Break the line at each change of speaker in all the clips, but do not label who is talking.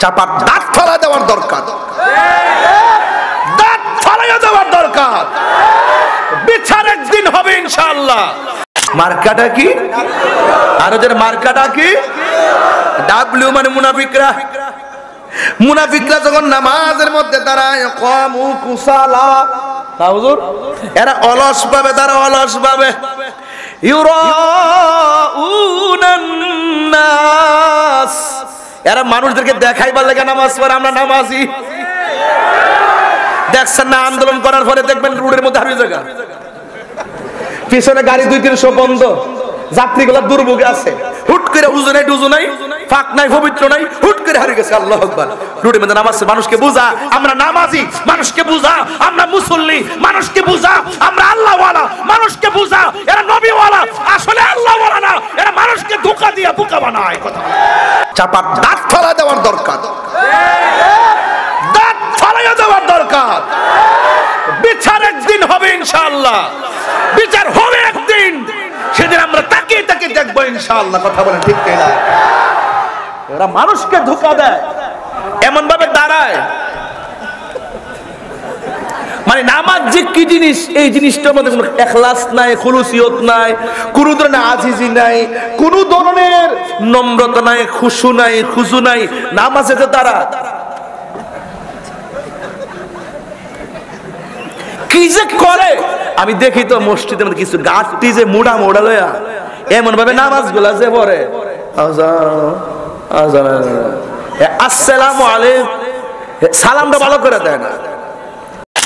চাপার দাঁত ফেলা দেওয়ার দরকার, দাঁত ফেলা দেওয়ার দরকার। বিচার একদিন হবে ইনশাআল্লাহ। মার্কাটা কি? আর ওদের মার্কাটা কি? ডাব্লিউ মানে মুনাফিকরা। মুনাফিকরা যখন নামাজের মধ্যে দাঁড়ায়, কামু কুসালা, হুজুর এরা অলস ভাবে, তারা অলস ভাবে। ইউরাউনান নাস, এরা মানুষদেরকে দেখাইবার লাগে নামাজ পড়ে আমরা নামাজি। দেখছেন না আন্দোলন করার পরে দেখবেন রোডের মধ্যে হারিয়ে জায়গা, পিছনে গাড়ি 2-300 বন্ধ, যাত্রীগুলো দুর্ভোগে আছে। হুট করে উজু নাই টুজু নাই, ফাঁক নাই পবিত্র নাই, হুট করে হারিয়ে গেছে। আল্লাহু আকবার। রোডের মধ্যে নামাজ, মানুষকে বুঝা আমরা নামাজি, মানুষকে বুঝা আমরা মুসল্লি, মানুষকে বুঝা আমরা আল্লাহওয়ালা, মানুষকে বুঝা এরা নবীওয়ালা, আসলে আল্লাহওয়ালা না, এরা মানুষকে ধোঁকা দিয়ে বোকা বানায়। কথা চাপার দাঁত ফেলা দেওয়ার দরকার, দাঁত ফেলা দেওয়ার দরকার। বিচার একদিন হবে ইনশাআল্লাহ, বিচার হবে একদিন, সেদিন আমরা তাকিয়ে তাকিয়ে দেখবো ইনশাআল্লাহ। কথা বলেন ঠিক কিনা? এরা মানুষকে ধোঁকা দেয়, এমন ভাবে দাঁড়ায়, মানে নামাজ যে কি জিনিস, এই জিনিসটার মধ্যে কোনো ইখলাস নাই, খুলুসিয়ত নাই, কোনো ধরনের আজিজি নাই, কোনো ধরনের নম্রতা নাই, খুশু নাই, খুজু নাই। নামাজে যে দাঁড়া কি যে করে, আমি দেখি তো মসজিদের মধ্যে কিছু গাছটি যে মোড়া মোড়া লয়া এমন ভাবে নামাজ গুলা যে পড়ে, আসসালামু আলাইকুম সালামটা ভালো করে দেয় না।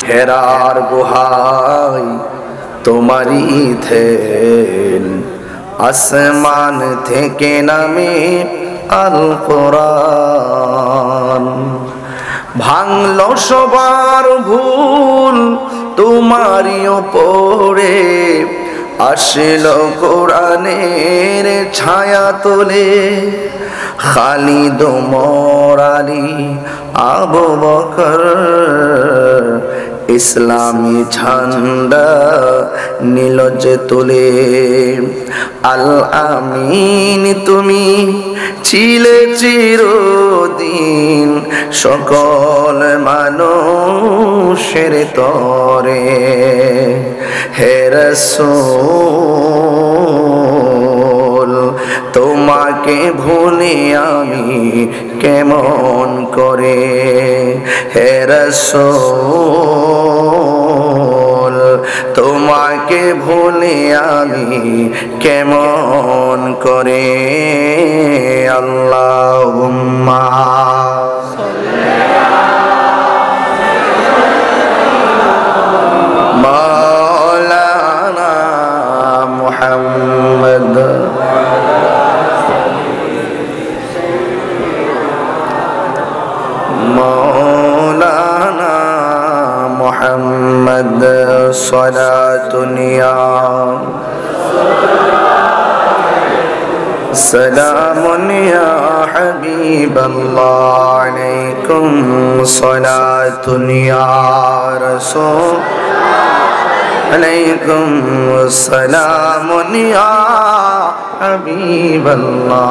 হেরার গুহাই তোমারই থেন, আসমান থেকে নামে আল কোরআন, ভাঙলো সবার ভুল তোমারই ওপরে, আসলো কোরআনের ছায়া তোলে, খালিদ ওমর আলী আবু বকর, ইসলামী ঝান্ডা নীল যে তুলে। আল আমিন তুমি ছিলে চিরদিন, সকল মানুষের তরে, হে রাসূল তোমাকে ভুলি আমি কেমন করে, হে রাসূল তোমাকে ভুলি আমি কেমন করে। আল্লাহুম্মা মাওলানা মুহাম্মদ মুহাম্মদ সালাতুন ইয়া সালামুন ইয়া হাবিবাল্লাহ, আলাইকুম সালাতুন ইয়া রাসূল, আলাইকুম সালামুন ইয়া হাবিবাল্লাহ।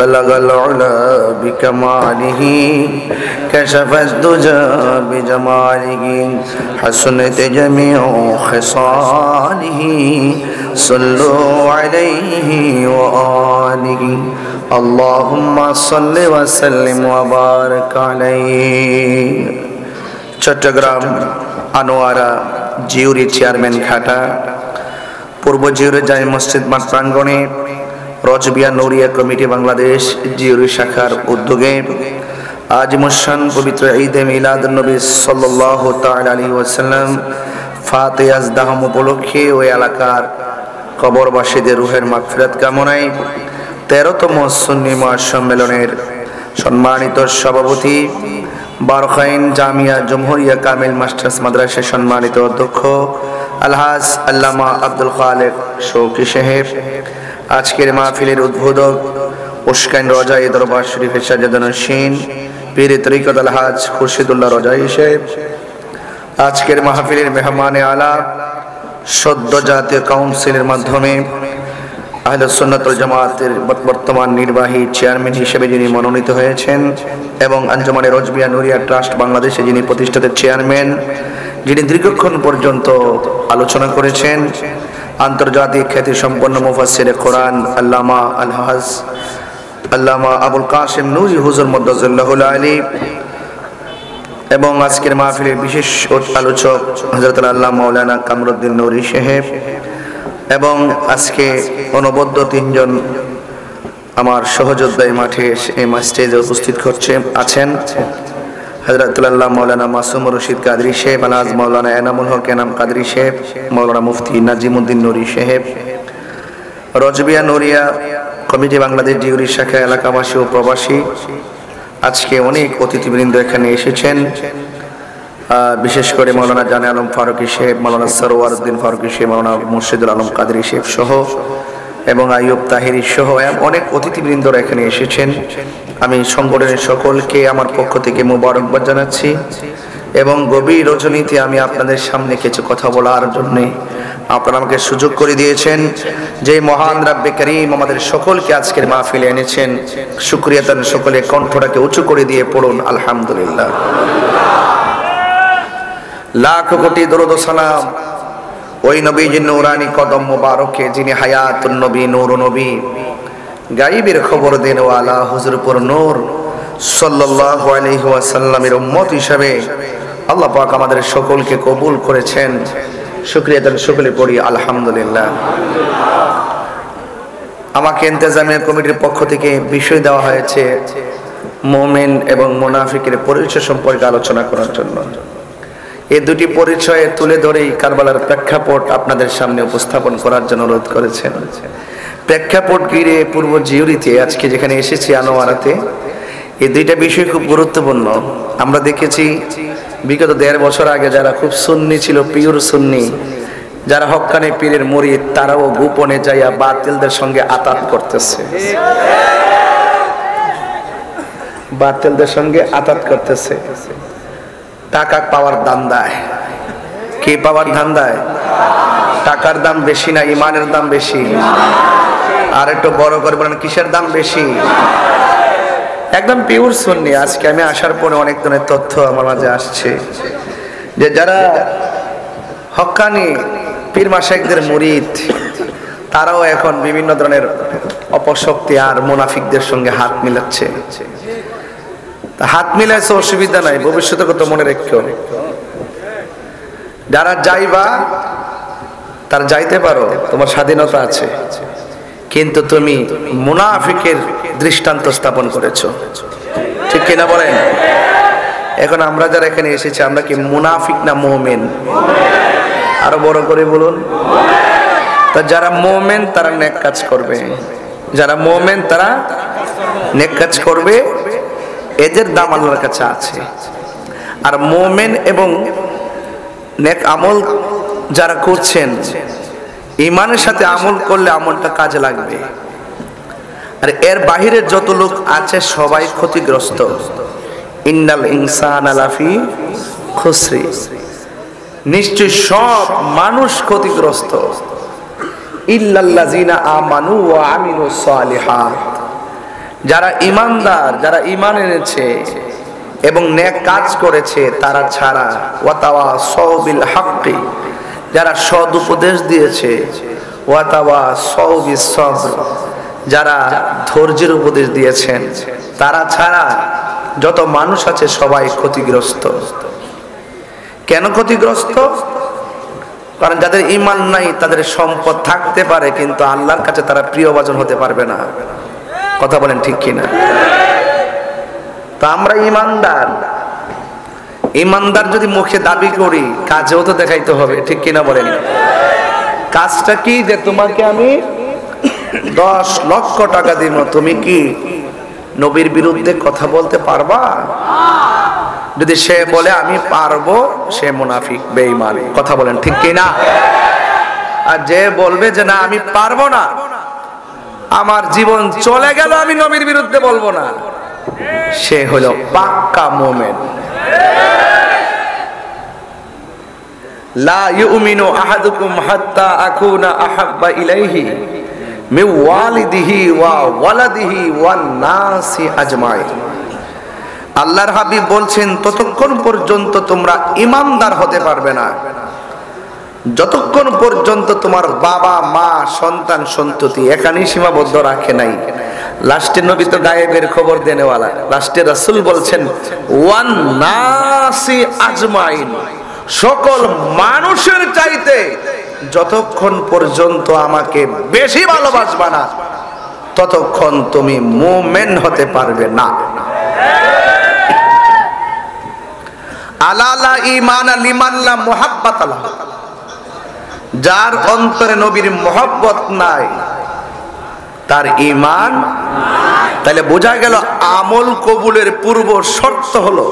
بلغ العلا بكماله كشف الدجى بجماله حسنت جميع خصاله صلوا عليه وآله اللهم صل وسلم وبارك عليه। চট্টগ্রাম আনোয়ারা জিউরি চেয়ারম্যান ঘাটা পূর্ব জিউরি জামে মসজিদ মাঠ প্রাঙ্গণে রজবিয়া নৌরিয়া কমিটি বাংলাদেশ জিউরি শাখার উদ্যোগে আজ মুশান পবিত্র ঈদে মিলাদুন নবী সাল্লাল্লাহু তাআলা আলাইহি ওয়াসাল্লাম ফাতিহা আজদাহম উপলক্ষে ওই এলাকার কবরবাসীদের রুহের মাগফিরাত কামনায় 13তম সুন্নি মহাসম্মেলনের সম্মানিত সভাপতি বারখাইন জামিয়া জমহুরিয়া কামিল মাস্টার্স মাদ্রাসার সম্মানিত অধ্যক্ষ আলহাজ আল্লামা আব্দুল খালেক শৌকি সাহেব, আজকের মাহফিলের উদ্বোধক উস্কাইন রজাই দরবার শরীফের সাজাদানশীন পীর তরিকত আলহাজ খুরশিদুল্লাহ রজাই সাহেব, আজকের মাহফিলের মেহমানে আলা সদ্য জাতীয় কাউন্সিলের মাধ্যমে
আহলে সুন্নাত ওয়াল জামাতের বর্তমান নির্বাহী চেয়ারম্যান হিসেবে যিনি মনোনীত হয়েছেন এবং আঞ্জুমানে রজবিয়া নুরিয়া ট্রাস্ট বাংলাদেশে যিনি প্রতিষ্ঠাতা চেয়ারম্যান, যিনি দীর্ঘক্ষণ পর্যন্ত আলোচনা করেছেন, আন্তর্জাতিক খ্যাতিসম্পন্ন মুফাসসিরে কোরআন আল্লামা আল-হাজ আল্লামা আবুল কাসেম নুরি হুজুর মদ্দাজিল্লাহুল আলী, এবং আজকের মাহফিলের বিশেষ আলোচক হযরত আল্লামা মাওলানা কামরুদ্দিন নুরি সাহেব, এবং আজকে অনবদ্য তিনজন আমার সহযোদ্ধা এই মাঠে এই স্টেজে উপস্থিত আছেন। হযরত আল্লামা মাওলানা মাসুম রশিদ কাদরী সাহেব, আলহাজ মাওলানা এনামুল হক এনাম কাদরী সাহেব, মাওলানা মুফতি নাজিমউদ্দিন নুরি সাহেব, রজবিয়া নুরিয়া কমিটি বাংলাদেশ জিউরি শাখা এলাকাবাসী ও প্রবাসী। আজকে অনেক অতিথিবৃন্দ এখানে এসেছেন, বিশেষ করে মাওলানা জানে আলম ফারুকী সাহেব, মাওলানা সরওয়ার উদ্দিন ফারুকী সাহেব, মাওলানা মুর্শিদুল আলম কাদরী সাহেব সহ এবং আইয়ুব তাহিরি সহ অনেক অতিথিবৃন্দরা এখানে এসেছেন। আমি সংগঠনের সকলকে আমার পক্ষ থেকে মোবারকবাদ জানাচ্ছি এবং গভীর রজনীতে আমি আপনাদের সামনে কিছু কথা বলার জন্য আপনারা আমাকে সুযোগ করে দিয়েছেন। যে মহান রাব্বে কারীম আমাদের সকলকে আজকের মাহফিলে এনেছেন, শুকরিয়া তান সকলে কণ্ঠটাকে উঁচু করে দিয়ে পড়ুন আলহামদুলিল্লাহ। লাখ কোটি দরুদ ও সালাম ওই নবীজির নূরানি কদম মোবারকে, যিনি হায়াতুন নবী, নূরুন নবী, গায়বের খবর দেন ওয়ালা হুজুরপুর নূর সাল্লাল্লাহু আলাইহি ওয়াসাল্লামের উম্মত হিসেবে আল্লাহ পাক আমাদের সকলকে কবুল করেছেন। শুকরিয়া তার সকলে পড়ি আলহামদুলিল্লাহ। আমাকে ইন্তেজামিয়া কমিটির পক্ষ থেকে বিষয় দেওয়া হয়েছে মুমিন এবং মুনাফিকের পরিচয় সম্পর্কে আলোচনা করার জন্য। এই দুটি পরিচয়ে তুলে ধরেই কারবালার প্রেক্ষাপট আপনাদের সামনে উপস্থাপন করার জন্য অনুরোধ করেছেন। প্রেক্ষাপট ঘিরে পূর্ব জিউরিতে আজকে যেখানে এসেছি আনোয়ারাতে, এই দুইটা বিষয় খুব গুরুত্বপূর্ণ। আমরা দেখেছি বিগত 1.5 বছর আগে যারা খুব সুন্নি ছিল, পিওর সুন্নি, যারা হক্কানি পীরের মুরিদ, তারাও গোপনে যাইয়া বাতিলদের সঙ্গে আতাত করতেছে, বাতিলদের সঙ্গে আতাত করতেছে টাকা পাওয়ার ধান্দায়। কি পাওয়ার ধান্দায়? টাকার দাম বেশি না ইমানের দাম বেশি? আর একটু বড় করে বলেন, কিসের দাম বেশি? একদম পিওর সুন্নি। আজকে আমি আসার পরে অনেক ধরনের তথ্য আমার মাঝে আসছে যে যারা হক্কানি পীর মাশায়েখদের মুরিদ, তারাও এখন বিভিন্ন ধরনের অপশক্তি আর মুনাফিকদের সঙ্গে হাত মিলাচ্ছে। হাত মিলাইছে অসুবিধা নাই, ভবিষ্যতে কত মনে রেখো। যারা যাইবা তার যাইতে পারো, তোমার স্বাধীনতা আছে, কিন্তু তুমি মুনাফিকের দৃষ্টান্ত স্থাপন করেছো, ঠিক কিনা বলেন? এখন আমরা যারা এখানে এসেছি, আমরা কি মুনাফিক না মুমিন? আরো বড় করে বলুন। তা যারা মুমিন তারা নেক কাজ করবে, যারা মুমিন তারা নেক কাজ করবে, এদের দাম আল্লাহর কাছে আছে। আর মুমিন এবং নেক আমল যারা করছেন, ইমানের সাথে আমল করলে আমলটা কাজে লাগবে। আর এর বাহিরে যত লোক আছে সবাই ক্ষতিগ্রস্ত। ইন্নাল ইনসানা লাফি খুসরি, নিশ্চয় সব মানুষ ক্ষতিগ্রস্ত। ইল্লাল্লাযিনা আমানু ওয়া আমিলুস সালিহাত, যারা ইমানদার, যারা ইমান এনেছে এবং নেক কাজ করেছে তারা ছাড়া। ওয়া তাওয়াসাউ বিল হাক্কি, যারা সৎ উপদেশ দিয়েছে। ওয়া তাওয়াসাউ বিস সবর, যারা ধৈর্যের উপদেশ দিয়েছেন, তারা ছাড়া যত মানুষ আছে সবাই ক্ষতিগ্রস্ত। কেন ক্ষতিগ্রস্ত? কারণ যাদের ঈমান নাই তাদের সম্পদ থাকতে পারে, কিন্তু আল্লাহর কাছে তারা প্রিয়ভাজন হতে পারবে না। কথা বলেন ঠিক কিনা? তা আমরা ইমানদার, ইমানদার যদি মুখে দাবি করি, কাজেও তো দেখাইতে হবে, ঠিক কিনা বলেন? কাজটা কি? যে তোমাকে আমি 10 লক্ষ টাকা দিব, তুমি কি নবীর বিরুদ্ধে কথা বলতে পারবা? যদি সে বলে আমি পারবো, সে মুনাফিক, বেঈমান। কথা বলেন ঠিক কিনা? আর যে বলবে যে না আমি পারবো না, আমার জীবন চলে গেল, আমি নবীর বিরুদ্ধে বলবো না, সে হলো পাক্কা মুমিন। লা ইউমিনু আহাদুকুম হাত্তা আকুনা আহাব্বা ইলাইহি মিন ওয়ালিদিহি ওয়া ওয়ালাদিহি ওয়ান নাসি আজমাইন। আল্লাহর হাবিব বলছেন ততক্ষণ পর্যন্ত তোমরা ঈমানদার হতে পারবে না যতক্ষণ পর্যন্ত তোমার বাবা মা সন্তান সন্ততি, এখানেই সীমাবদ্ধ রাখে নাই। লাস্টের নবী তো গায়েবের খবর দেনেওয়ালা, লাস্টে রাসূল বলছেন ওয়ান নাসি আজমাইন, সকল মানুষের চাইতে যতক্ষণ পর্যন্ত আমাকে বেশি ভালোবাসবা না ততক্ষণ তুমি মুমিন হতে পারবে না। আলালা ঈমান লিমান লা মুহাব্বাত লা, যার অন্তরে নবীর মহব্বত নাই তার ঈমান। তাহলে বোঝা গেল আমল কবুলের পূর্ব শর্ত হলো,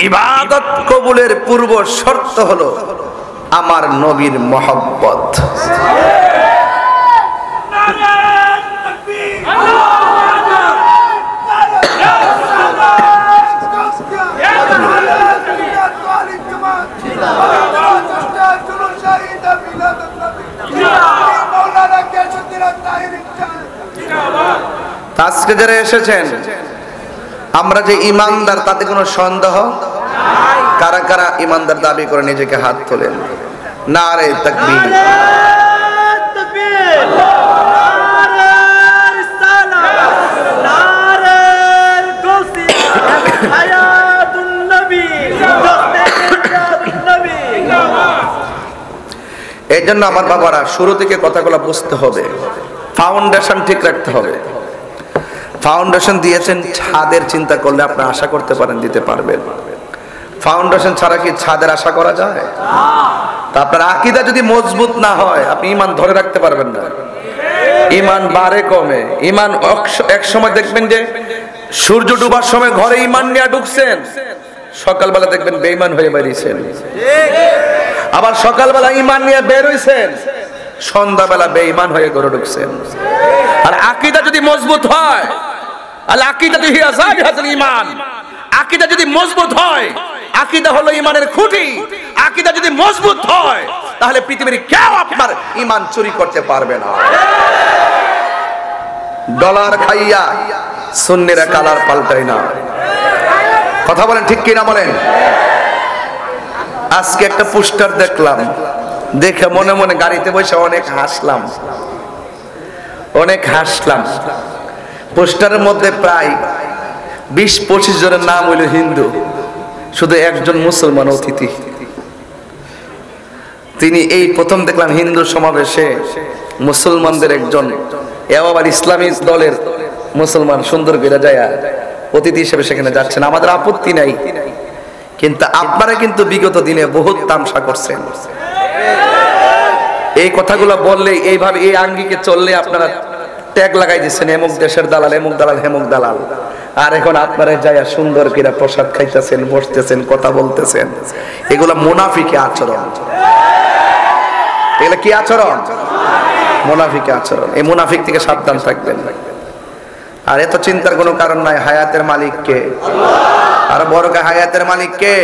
ইবাদত কবুলের পূর্ব শর্ত হলো আমার নবীর মহব্বত। আজকে যারা এসেছেন আমরা যে ইমানদার তাতে কোনো সন্দেহ? কারা কারা ইমানদার দাবি করে নিজেকে হাত তোলেন? নারে তাকবীর, এই জন্য আমার বাবারা শুরু থেকে কথাগুলো বুঝতে হবে, ফাউন্ডেশন ঠিক রাখতে হবে। ফাউন্ডেশন দিয়েছেন ছাদের, চিন্তা করলে আপনি আশা করতে পারেন দিতে পারবেন। ফাউন্ডেশন ছাড়া কি ছাদের আশা করা যায়? তা আপনার আকীদা যদি মজবুত না হয় আপনি ঈমান ধরে রাখতে পারবেন না। ঈমান বাড়ে কমে, ঈমান এক সময় দেখবেন যে সূর্য ডুবার সময় ঘরে ঈমান নিয়ে ঢুকছেন, সকালবেলা দেখবেন বেঈমান হয়ে বেরিয়েছেন। আবার সকালবেলা ঈমান নিয়ে বের হইছেন, সন্ধ্যাবেলা বেঈমান হয়ে ঘরে ঢুকছেন। আর আকীদা যদি মজবুত হয়, আল আকীদাতু হিয়া যালিহাতুল ঈমান, আকীদা যদি মজবুত হয়, আকীদা হলো ঈমানের খুঁটি, আকীদা যদি মজবুত হয় তাহলে পৃথিবীর কেউ আপনার ঈমান চুরি করতে পারবে না। ডলার খাইয়া সুন্নিরা কালার পাল্টায় না। কথা বলেন ঠিক কি না বলেন? আজকে একটা পোস্টার দেখলাম, দেখে মনে মনে গাড়িতে বসে অনেক হাসলাম। পোস্টারের মধ্যে প্রায় 20-25 জনের নাম হইল হিন্দু, শুধু একজন মুসলমান অতিথি। তিনি এই প্রথম দেখলাম হিন্দু সমাবেশে মুসলমানদের একজন, আবার ইসলামী দলের মুসলমান সুন্দর করে যায় অতিথি হিসেবে সেখানে যাচ্ছেন। আমাদের আপত্তি নাই, কিন্তু আপনারা কিন্তু বিগত দিনে বহুত তামসা করছেন। এই কথাগুলো বললে, এইভাবে এই আঙ্গিকে চললে আপনারা ট্যাগ লাগাই দিচ্ছেন এমুক দেশের দালাল, এমুক দালাল, হেমুক দালাল। আর এখন আপনারা যাইয়া সুন্দর করে প্রসাদ খাইতেছেন, বসতেছেন, কথা বলতেছেন। এগুলো মুনাফিকি আচরণ। এগুলো কি আচরণ? মুনাফিকি আচরণ। এই মুনাফিক থেকে সাবধান থাকবেন। আর এত চিন্তার কোনো কারণ নাই। হায়াতের মালিক কে? আর বড় কে? হায়াতের মালিক কে?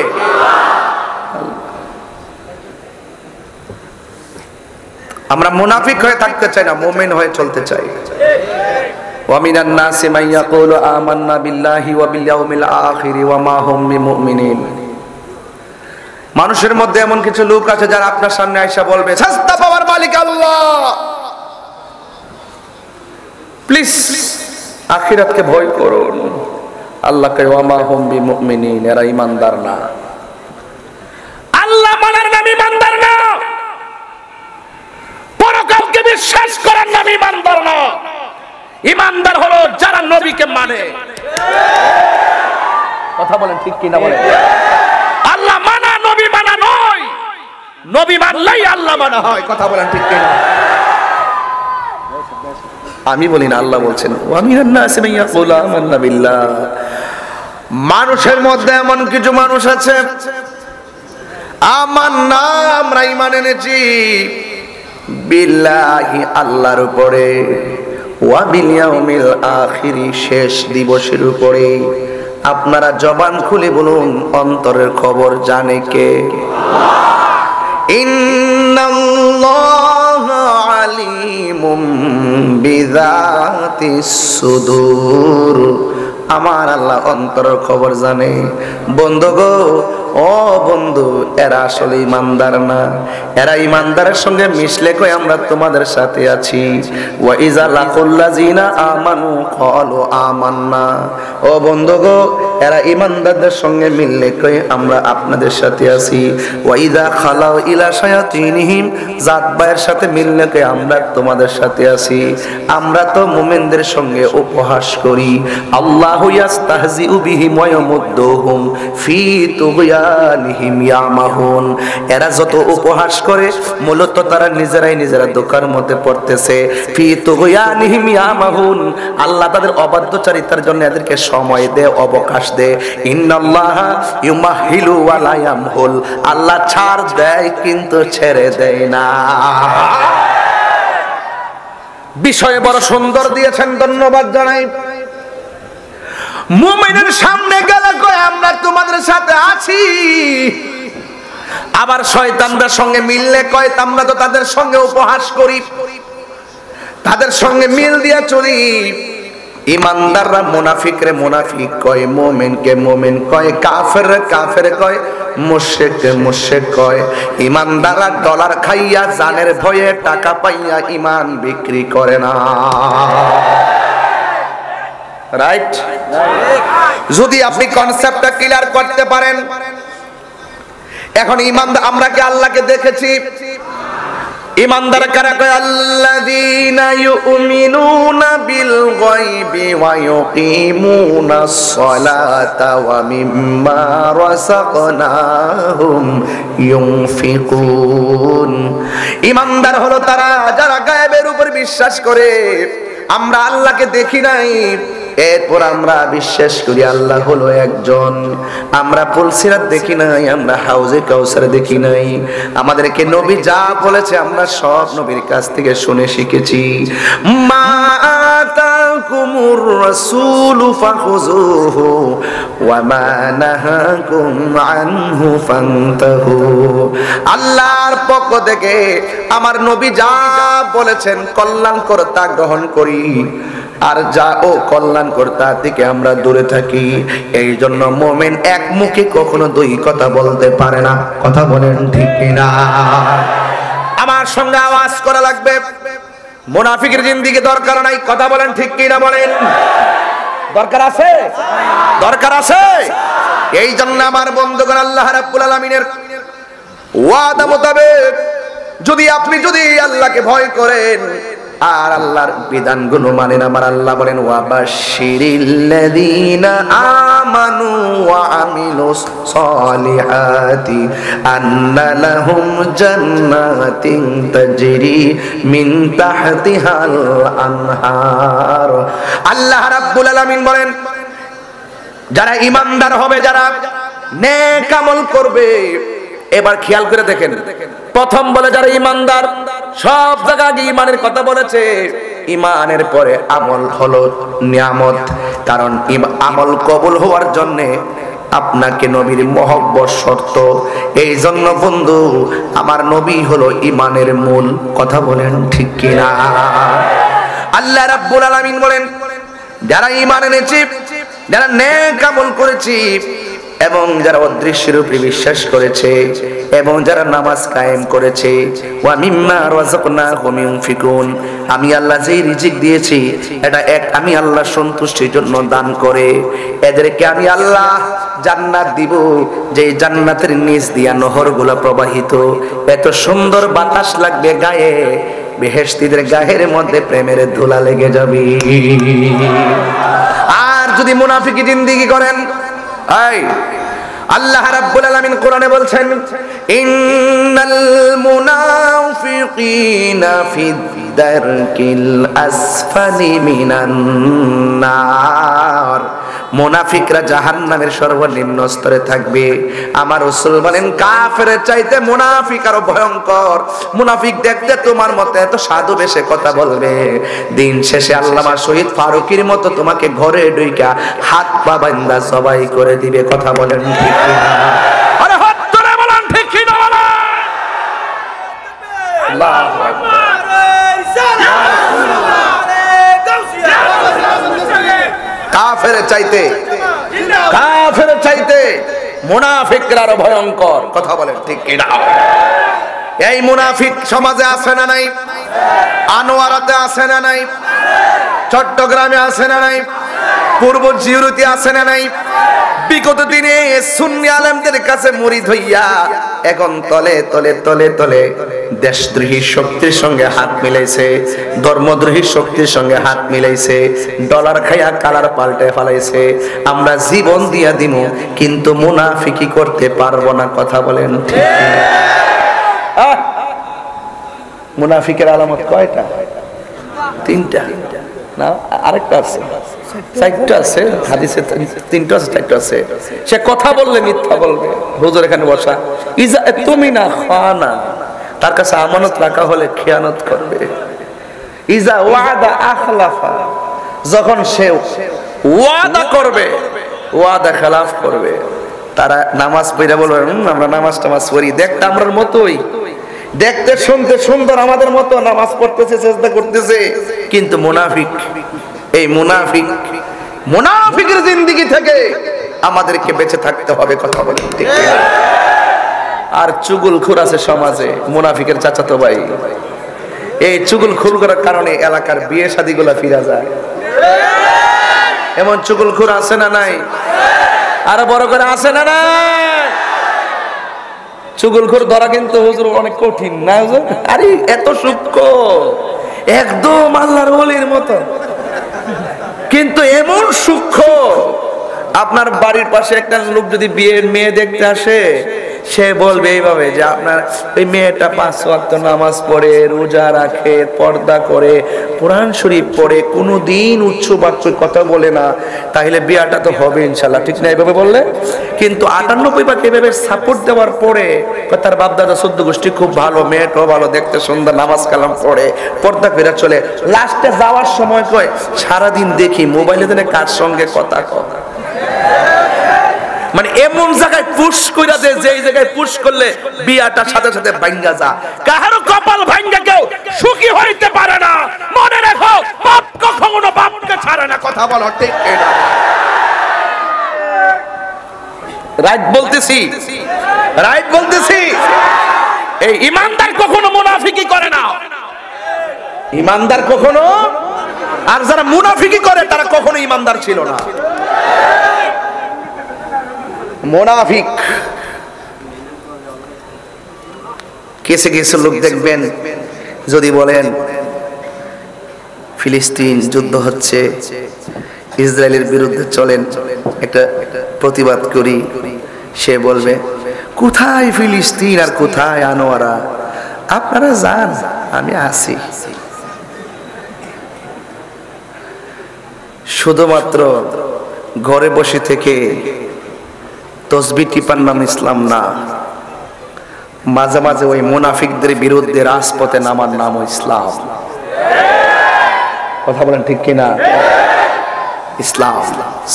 আমরা মুনাফিক হয়ে থাকতে চাই না, মুমিন হয়ে চলতে চাই। ওয়া মিনান নাসি মান ইয়াকুলু আমান্না বিল্লাহি ওয়া বিল ইয়াউমিল আখির ওয়া মা হুম বিমুমিনিন। মানুষের মধ্যে এমন কিছু লোক আছে যারা আপনার সামনে আইসা বলবে সস্তা পাওয়ার মালিক আল্লাহ, প্লিজ আখিরাতকে ভয় করুন। আল্লাহকে ওয়া মা হুম বিমুমিনিন, এরা ঈমানদার না। আল্লাহ মানার নাম ঈমানদার না, পরকালকে বিশ্বাস করার নাম ঈমানদার না। ঈমানদার হলো যারা নবীকে মানে। কথা বলেন ঠিক কি না বলেন? আল্লাহ মানা নবী মানা নয়, নবী মানলেই আল্লাহ মানা হয়। কথা বলেন ঠিক কি না? আমি বলি না, আল্লাহ বলছেন ওয়া মিনান নাসি মান ইয়াকুলু আমান্না বিল্লাহ। মানুষের মধ্যে এমন কিছু মানুষ আছে আমান্না, আমরা ঈমান এনেছি, বিল্লাহি আল্লাহর উপরে, ওয়া বিল ইয়াউমিল আখির শেষ দিবসের উপরে। আপনারা জবান খুলে বলুন অন্তরের খবর জানে কে? ইন্নাল্লাহা আলিমুম বিযাতিস সুদূর। আমার আল্লাহ অন্তরের খবর জানে। বন্ধু গো, ও বন্ধু, এরা আসলে ইমানদার না। এরা ইমানদারের সঙ্গে মিশলে কই আমরা তোমাদের সাথে আছি। ওয়া ইযা লাকুল্লাযিনা আমানু ক্বালু আমান্না। ও বন্ধু গো, এরা ইমানদারদের সঙ্গে মিললে কই আমরা আপনাদের সাথে আছি। ওয়া ইযা খালাউ ইলা শায়াতিনহিম, জাত ভাইয়ের সাথে মিললে কই আমরা তোমাদের সাথে আছি। আমরা তো মুমিনদের সঙ্গে উপহাস করি। আল্লাহু ইয়াস্তাহজিউ বিহিম ওয়া ইয়ামুদ্দুহুম ফি তুগয়ানিহিম ইয়ামাহুন। এরা যত উপহাস করে মূলত তারা নিজেরা ধোঁকার মধ্যে পড়তেছে। ফি তুগয়ানিহিম ইয়ামাহুন, আল্লাহ তাদের অবাধ্যচারিতার জন্য এদেরকে সময় দেয়, অবকাশ দেয়। ইন্নাল্লাহা ইউমাহিলু ওয়া লা ইয়ামহুল, আল্লাহ ছাড় দেয় কিন্তু ছেড়ে দেয় না। বিষয় বড় সুন্দর দিয়েছেন, ধন্যবাদ জানাই। মুমিনের সামনে গেলে কয় আমরা তোমাদের সাথে আছি, আবার শয়তানদের সঙ্গে মিললে কয় আমরা তো তাদের সঙ্গে উপহাস করি, তাদের সঙ্গে মিল দিয়া চলি। ইমানদাররা মুনাফিকরে মুনাফিক কয়, মুমিনকে মুমিন কয়, কাফেররে কাফের কয়, মুশরিককে মুশরিক কয়। ইমানদাররা ডলার খাইয়া জানের ভয়ে টাকা পাইয়া ইমান বিক্রি করে না। রাইট? যদি আপনি কনসেপ্টটা ক্লিয়ার করতে পারেন। এখন ইমানদার, আমরা কি আল্লাহকে দেখেছি? ইমানদার কারা কয়? আল্লাযীনা ইউমিনুনা বিল গায়বি ওয়া ইউকিমুনাস সালাতা ওয়া মিম্মা রাযাকনাহুম ইউনফিকুন। ইমানদার হলো তারা যারা গায়েবের উপর বিশ্বাস করে। আমরা আল্লাহকে দেখি নাই, এরপর আমরা বিশ্বাস করি আল্লাহ হলো একজন। আমরা পুলসিরাত দেখি নাই, আমরা হাউজে কাউসার দেখি নাই। আমাদেরকে নবী যা বলেছে আমরা সব নবীর কাছ থেকে শুনে শিখেছি। মা আতাকুমুর রাসূলু ফাখুযুহু ওয়া মা নাহাকুম আনহু ফান্তাহু। আল্লাহর পক্ষ থেকে আমার নবী যা বলেছেন কল্যাণকর তা গ্রহণ করি, আর যা ও কল্যাণকর তা থেকে আমরা দূরে থাকি। এই জন্য মুমিন এক মুখে কখনো দুই কথা বলতে পারে না। কথা বলেন ঠিক কিনা? আমার সঙ্গে আওয়াজ করা লাগবে। মুনাফিকের জিন্দেগি দরকার নাই। কথা বলেন ঠিক কিনা? বলেন দরকার আছে? দরকার আছে। এই জন্য আমার বন্ধুগণ, আল্লাহ রাব্বুল আলামিনের ওয়াদা মোতাবেক যদি আপনি আল্লাহকে ভয় করেন আর আল্লাহর বিধানগুলো মানেন, আমার আল্লাহ বলেন ওয়াবাশশিরিল্লাযীনা আমানু ওয়া আমিলুস সলিহাতি আন্না লাহুম জান্নাতিন তাজরি মিন তাহতিহাল আনহার। আল্লাহ রাব্বুল আলামিন বলেন যারা ঈমানদার হবে, যারা নেক আমল করবে। এবার খেয়াল করে দেখেন, প্রথম বলে যারা ঈমানদার, সব জায়গায় ঈমানের কথা বলেছে। ঈমানের পরে আমল হলো নিয়ামত, কারণ আমল কবুল হওয়ার জন্য আপনাকে নবীর মহব্বত শর্ত। এই জন্য বন্ধু, আমার নবী হলো ঈমানের মূল। কথা বলেন ঠিক কিনা? আল্লাহ রাব্বুল আলামিন বলেন যারা ঈমান এনেছে, যারা নেক আমল করেছে, এবং যারা অদৃশ্যের উপরে বিশ্বাস করেছে, এবং যারা নামাজ কায়েম করেছে, ওয়া মিম্মা রাযাকনাহুম ইউনফিকুন, আমি আল্লাহ যেই রিজিক দিয়েছি এটা আমি আল্লাহ সন্তুষ্টির জন্য দান করে এদেরকে আমি আল্লাহ জান্নাত দিব, যে জান্নাতের নিচ দিয়া নহরগুলো প্রবাহিত। এত সুন্দর বাতাস লাগবে গায়ে, বেহেশতীদের গায়ের মধ্যে প্রেমের ধুলা লেগে যাবে। আর যদি মুনাফিকি জিন্দেগি করেন, আল্লাহ রাব্বুল আলামিন কোরআনে বলছেন ইন্নাল মুনাফিকিনা ফিদ দারকিল আসফালি মিনান নার। মুনাফিকরা জাহান্নামের সর্বনিম্ন স্তরে থাকবে। আমার রাসূল বলেন কাফেরের চাইতে মুনাফিক আরো ভয়ঙ্কর। মুনাফিক দেখতে তোমার মতো এত সাধু বেশে কথা বলবে, দিন শেষে আল্লামা শহীদ ফারুকীর মতো তোমাকে ঘরে ঢুইকা হাত পা বাঁধা সবাই করে দিবে। কথা বলেন ঠিক কিনা? আরে হাত ধরে বলেন ঠিক কিনা? বলেন চাইতে মুনাফিকরা আরো ভয়ঙ্কর। কথা বলেন ঠিক কিনা? এই মুনাফিক সমাজে আছে না নাই? আনোয়ারাতে আছে না নাই? চট্টগ্রামে আছে না নাই? পূর্ব জিউরিতে আছে না নাই? বিগত দিনে সুন্নি আলেমদের কাছে মুরিদ হইয়া এখন তলে তলে তলে তলে দেশদ্রোহী শক্তির সঙ্গে হাত মিলাইছে, ধর্মদ্রোহী শক্তির সঙ্গে হাত মিলাইছে, ডলার খাইয়া কালার পাল্টে ফেলাইছে। আমরা জীবন দিয়া দিমু কিন্তু মুনাফিকি করতে পারবো না। কথা বলেন ঠিক? মুনাফিকের আলামত কয়টা? তিনটা না, আরেকটা আছে, চারটা আছে হাদিসে, তিনটা আছে, চারটা আছে। সে কথা বললে মিথ্যা বলবে, হুজুর এখানে বসা, ইজা তুমি না খানা, তার কাছে আমানত রাখা হলে খেয়ানত করবে। ইজা ওয়াদা আখলাফা, যখন সে ওয়াদা করবে ওয়াদা খেলাফ করবে। তারা নামাজ পড়া বলবে আমরা নামাজ টামাজ পড়ি, দেখতে আমরার মতোই, দেখতে শুনতে সুন্দর আমাদের মতো, নামাজ পড়তেছে চেষ্টা করতেছে, কিন্তু মুনাফিক। এই মুনাফিকের জিন্দেগি থেকে আমাদেরকে বেঁচে থাকতে হবে। কথা বলে ঠিক? আর চুগলখোর আছে সমাজে, মুনাফিকের চাচাতো ভাই। এই চুগলখোর করার কারণে এলাকার বিয়ে শাদী গুলা ফিরা যায়। এমন চুগলখোর আছে না নাই? আরো বড় করে আছে না নাই? চুগলখোর ধরা কিন্তু হুজুর অনেক কঠিন না হুজুর? আরে এত সূক্ষ্ম, একদম আল্লাহর ওলির মতো, কিন্তু এমন সূক্ষ্ম। আপনার বাড়ির পাশে একটা লোক যদি বিয়ের মেয়ে দেখতে আসে, সে বলবে এইভাবে যে আপনার ওই মেয়েটা 5 ওয়াক্ত নামাজ পড়ে, রোজা রাখে, পর্দা করে, কোরআন শরীফ পড়ে, কোনোদিন উচ্চ বাচ্য কথা বলে না, তাহলে বিয়াটা তো হবে ইনশাল্লাহ, ঠিক না? এইভাবে বললে। কিন্তু 98 এভাবে সাপোর্ট দেওয়ার পরে তার বাপ দাদা 14 গোষ্ঠী খুব ভালো, মেয়েটাও ভালো, দেখতে সুন্দর, নামাজ কালাম পড়ে, পর্দা ফেরা চলে, লাস্টে যাওয়ার সময় কয় সারাদিন দেখি মোবাইলে দিনে কার সঙ্গে কথা কয়। মানে এমন জায়গায় পুশ কইরা দেয়, যেই জায়গায় পুশ করলে বিয়াটা সাথে সাথে ভাঙ্গা যা। কাহারও কপাল ভাঙ্গা কেউ সুখী হইতে পারে না। মনে রাখো, বাপ কখনো বাপকে ছাড়ে না। কথা বলো ঠিক কিনা? রাইট বলতেছি, রাইট বলতেছি। এই ইমানদার কখনো মুনাফিকি করে না, ইমানদার কখনো। আর যারা মুনাফিকি করে তারা কখনো ইমানদার ছিল না। মুনাফিক কিছু কিছু লোক দেখবেন, যদি বলেন ফিলিস্তিন যুদ্ধ হচ্ছে, ইসরায়েলের বিরুদ্ধে চলেন একটা প্রতিবাদ করি, সে বলবে কোথায় ফিলিস্তিন আর কোথায় আনোয়ারা, আপনারা যান, আমি আছি। শুধুমাত্র ঘরে বসে থেকে তসবিহ টিপার নাম ইসলাম না, মাঝে মাঝে ওই মুনাফিকদের বিরুদ্ধে রাজপথে নামার নাম ইসলাম। কথা বলেন ঠিক কিনা? ইসলাম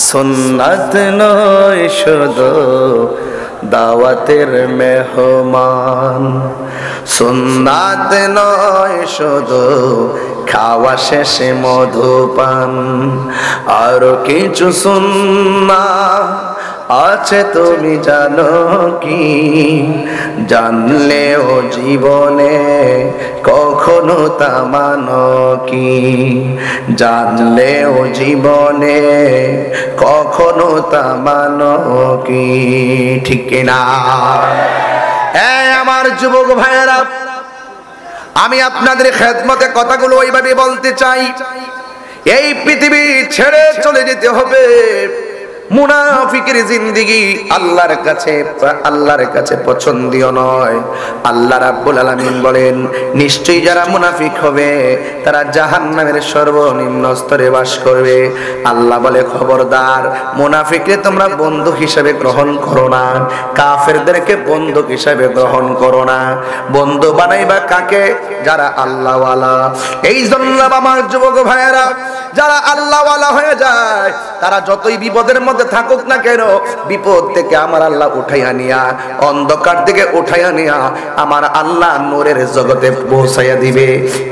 সুন্নাত নয় শুধু দাওয়াতের মেহমান, সুন্নাত নয় শুধু খাওয়া শেষে মধুপান, আরো কিছু সুন্নাত আছে তুমি জানো কি? জানলেও জীবনে কখনো তা মানো কি? জানলেও জীবনে কখনো তা মানো কি? ঠিক না? আমার যুবক ভাইয়েরা, আমি আপনাদের খেদমতে কথাগুলো ওইভাবে বলতে চাই। এই পৃথিবী ছেড়ে চলে যেতে হবে। মুনাফিকের জিন্দেগি আল্লাহর কাছে পছন্দনীয় নয়। আল্লাহ রাব্বুল আলামিন বলেন, নিশ্চয়ই যারা মুনাফিক হবে তারা জাহান্নামের সর্বনিম্ন স্তরে বাস করবে। আল্লাহ বলে, খবরদার, মুনাফিককে তোমরা বন্ধু হিসেবে গ্রহণ করো না, কাফেরদেরকে বন্ধু হিসেবে গ্রহণ করো না। বন্ধু বানাইবা কাকে? যারা আল্লাহওয়ালা। এই জন্য আমার যুবক ভাইয়েরা, যারা আল্লাহওয়ালা হয়ে যায়, তারা যতই বিপদের মধ্যে মধ্যে থাকুক না কেন, বিপদ থেকে আমার আল্লাহ উঠাইয়া নিয়া, অন্ধকার থেকে উঠাইয়া নিয়া আমার আল্লাহ নূরের জগতে পৌঁছাইয়া দিবে।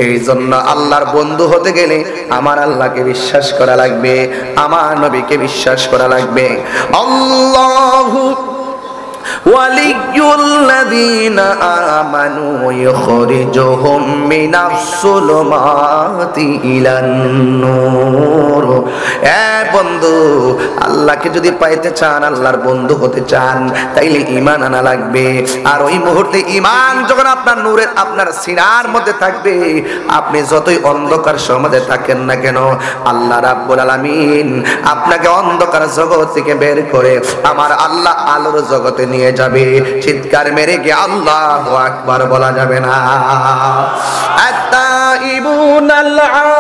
এই জন্য আল্লাহর বন্ধু হতে গেলে আমার আল্লাহকে বিশ্বাস করা লাগবে, আমার নবীকে বিশ্বাস করা লাগবে। আল্লাহু ওয়ালিয়ুল্লাযীনা আমানু ইখরিজুহুম মিনাস সুলুমাতি ইলান নূর। বন্ধু, আল্লাহকে যদি পাইতে চান, আল্লাহর বন্ধু হতে চান, তাইলে ঈমান আনা লাগবে। আর ওই মুহূর্তে ঈমান যখন আপনার নূরের আপনার সিনার মধ্যে থাকবে, আপনি যতই অন্ধকার সমাজে থাকেন না কেন, আল্লাহ রাব্বুল আলামিন আপনাকে অন্ধকার জগৎ থেকে বের করে আমার আল্লাহ আলোর জগতে নিয়ে যাবে। চিৎকার মেরে কি আল্লাহু আকবার বলা যাবে না? আত-তাইবুনাল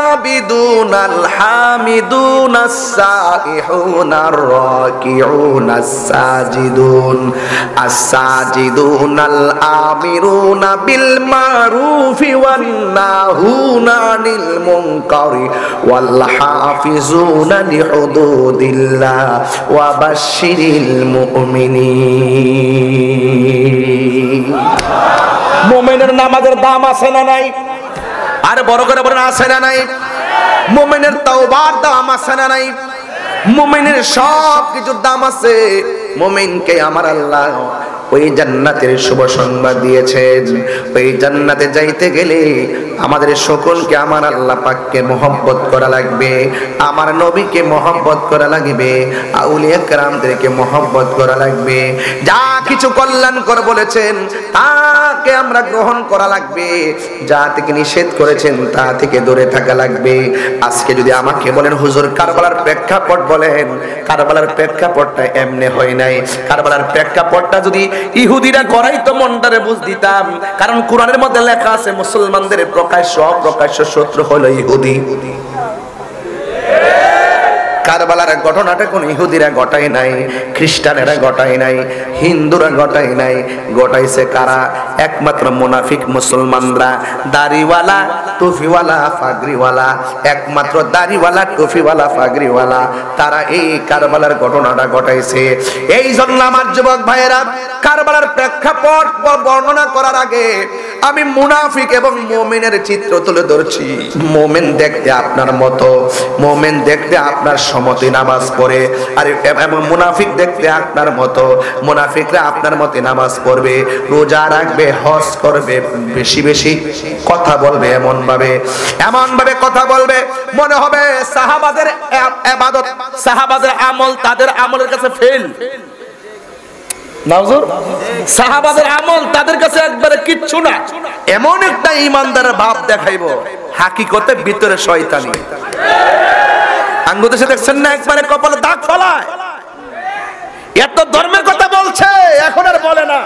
আবিদুনাল হামিদুনাস সাইহুনার রাকিউনাস সাজিদুন আস-সাজিদুনাল আমিরুনা বিল মারুফি ওয়ান নাহুনা আনিল মুনকারি ওয়াল হাফিজুনা লিহুদুদিল্লাহ ওয়া বাশশিরিল মুমিনিন।
মুমিনের নামাজের দাম আছে না নাই?
আরে বড় করে বলেন, আছে না নাই? মুমিনের তাওবার দাম আছে না নাই? মুমিনের সব কিছুর দাম আছে। মুমিনকে আমার আল্লাহ ওই জান্নাতের শুভ সংবাদ দিয়েছেন। ওই জান্নাতে যাইতে গেলে আমাদের সকলকে আমার আল্লাহ পাককে মহব্বত করা লাগবে, আমার নবীকে মহব্বত করা লাগবে, আউলিয়া কেরামদেরকে মহব্বত করা লাগবে। যা কিছু কল্যাণকর বলেছেন তাকে আমরা গ্রহণ করা লাগবে, যা থেকে নিষেধ করেছেন তা থেকে দূরে থাকা লাগবে। আজকে যদি আমাকে বলেন হুজুর কারবালার প্রেক্ষাপট বলেন, কারবালার প্রেক্ষাপটটা এমনি হয় নাই। কারবালার প্রেক্ষাপটটা যদি ইহুদিরা করাই তো মনটারে বুঝ দিতাম, কারণ কোরআনের মধ্যে লেখা আছে মুসলমানদের প্রকাশ্য অপ্রকাশ্য শত্রু হলো ইহুদি। কারবালার ঘটনাটা কোন ইহুদিরা ঘটাই নাই, খ্রিস্টানেরা ঘটাই নাই, হিন্দুরা ঘটাই নাই, ঘটাইছে কারা? একমাত্র মুনাফিক মুসলমানরা, দাড়িওয়ালা টুপিওয়ালা পাগড়িওয়ালা, একমাত্র দাড়িওয়ালা টুপিওয়ালা পাগড়িওয়ালা, তারা এই কারবালার ঘটনাটা ঘটাইছে। এই জন্য আমার যুবক ভাইয়েরা, কারবালার প্রেক্ষাপট বর্ণনা করার আগে আমি মুনাফিক এবং মুমিনের চিত্র তুলে ধরছি। মুমিন দেখতে আপনার মতো, মুমিন দেখতে আপনার সমতে নামাজ পড়ে, আর এবং মুনাফিক দেখতে আপনার মতো, মুনাফিকরা আপনার মতে নামাজ পড়বে, রোজা রাখবে, হজ করবে, বেশি বেশি কথা বলবে, এমন ভাবে কথা বলবে মনে হবে সাহাবাদের ইবাদত, সাহাবাদের আমল তাদের আমলের কাছে ফেল। নাউজুর, সাহাবাদের আমল তাদের কাছে একবারে কিচ্ছু না, এমন একটা ঈমানদারের ভাব দেখাইবো, হাকিকতে ভিতরে শয়তানি। আঙ্গুদেশে দেখছেন না একবারে কপালে দাগ ফলায়। এত ধর্মের কথা বলছে, এখন আর বলে না।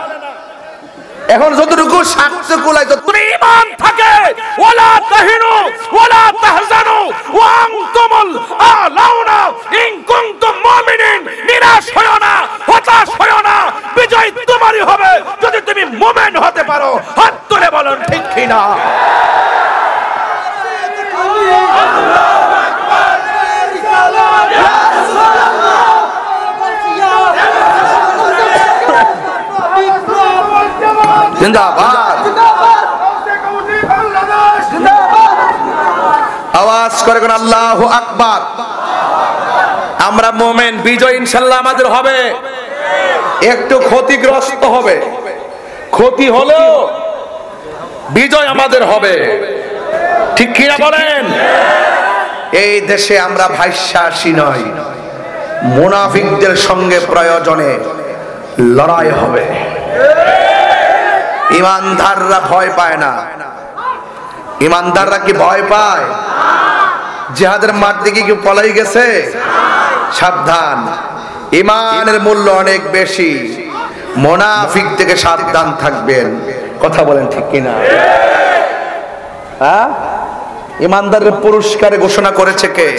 এখন যতটুকু সাক্ষ্য কুলাই, যতটুকু ঈমান থাকে, ওয়ালা তাহিনু ওয়ালা তাহজানু ওয়া আনতুমুল আলাউনা ইন কুনতুম মুমিনিন। নিরাশ হয়ো না, হতাশ হয়ো না, বিজয় তোমারই হবে যদি তুমি মুমিন হতে পারো। হাত তুলে বলেন ঠিক কি না? জিন্দাবাদ, আওয়াজ করে কোন আল্লাহু আকবার। আমরা মুমিন, বিজয় ইনশাআল্লাহ আমাদের হবে। একটু ক্ষতিগ্রস্ত হবে, ক্ষতি হলেও বিজয় আমাদের হবে, ঠিক কি না বলেন? এই দেশে আমরা ভাইশ্বাসী নয়, মুনাফিকদের সঙ্গে প্রয়োজনে লড়াই হবে। ইমানদাররা ভয় পায় না। ইমানদাররা কি ভয় পায়? জিহাদের মাঠ দিকে কি পলাই গেছে? সাবধান, ইমানের মূল্য অনেক বেশি। মুনাফিক থেকে সাবধান থাকবেন। কথা বলেন ঠিক কিনা? হ্যাঁ, ইমানদারের পুরস্কারে ঘোষণা করেছে কে?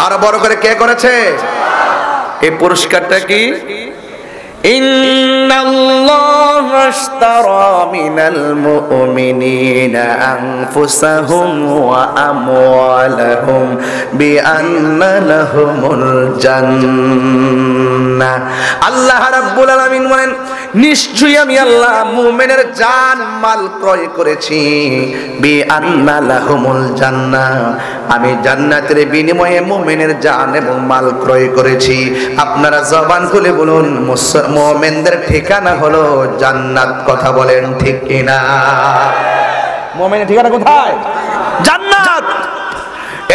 আরো বড় করে কে করেছে? এই পুরস্কারটা কি? ইন্নাল্লাহা আশতারা মিনাল মুমিনিনা আনফুসাহুম ওয়া আমওয়ালাহুম বিআন্না লাহুমুল জান্নাহ। আল্লাহ রাব্বুল আলামিন বলেন, নিশ্চয়ই আমি আল্লাহ মুমিনের জান মাল ক্রয় করেছি, বিআন্না লাহুমুল জান্নাহ, আমি জান্নাতের বিনিময়ে মুমিনের জান এবং মাল ক্রয় করেছি। আপনারা জবান খুলে বলুন, মুমিনদের ঠিকানা হলো জান্নাত। কথা বলেন ঠিক কিনা?
মুমিনের ঠিকানা কোথায়? জান্নাত।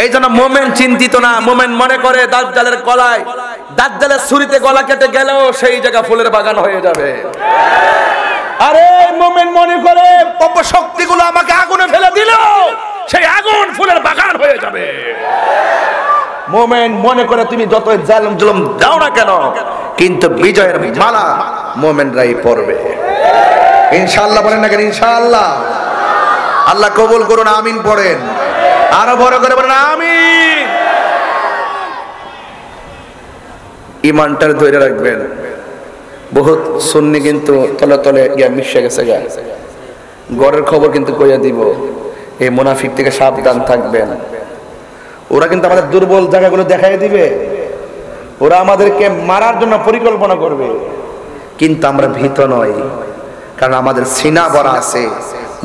এই জন্য মুমিন চিন্তিত না, মুমিন মনে করে দাজ্জালের গলায়, দাজ্জালের ছুরিতে গলা কেটে গেলেও সেই জায়গা ফুলের বাগান হয়ে যাবে। আরে মুমিন মনে করে অপশক্তিগুলো আমাকে আগুনে ফেলে দিল, সেই আগুন ফুলের বাগান হয়ে যাবে। মুমিন মনে করে তুমি যতই জালেম জুলুম দাও না কেন,
কিন্তু বিজয়ের মালা মুমিনরাই পরবে। ইনশাআল্লাহ বলেন না কেন? ইনশাআল্লাহ। আল্লাহ কবুল করুন, আমিন পড়েন।
আরো বড় করে বলেন আমিন।
ইমানটার ধরে রাখবেন। বহুত সুন্নি কিন্তু তলে তলে গিয়া মিশে গেছে গা। ঘরের খবর কিন্তু কইয়া দিব, এই মুনাফিক থেকে সাবধান থাকবেন।
ওরা কিন্তু আমাদের দুর্বল জায়গাগুলো দেখাই দিবে, ওরা আমাদেরকে মারার জন্য পরিকল্পনা করবে,
কিন্তু আমরা ভীত নই, কারণ আমাদের সিনা ভরা আছে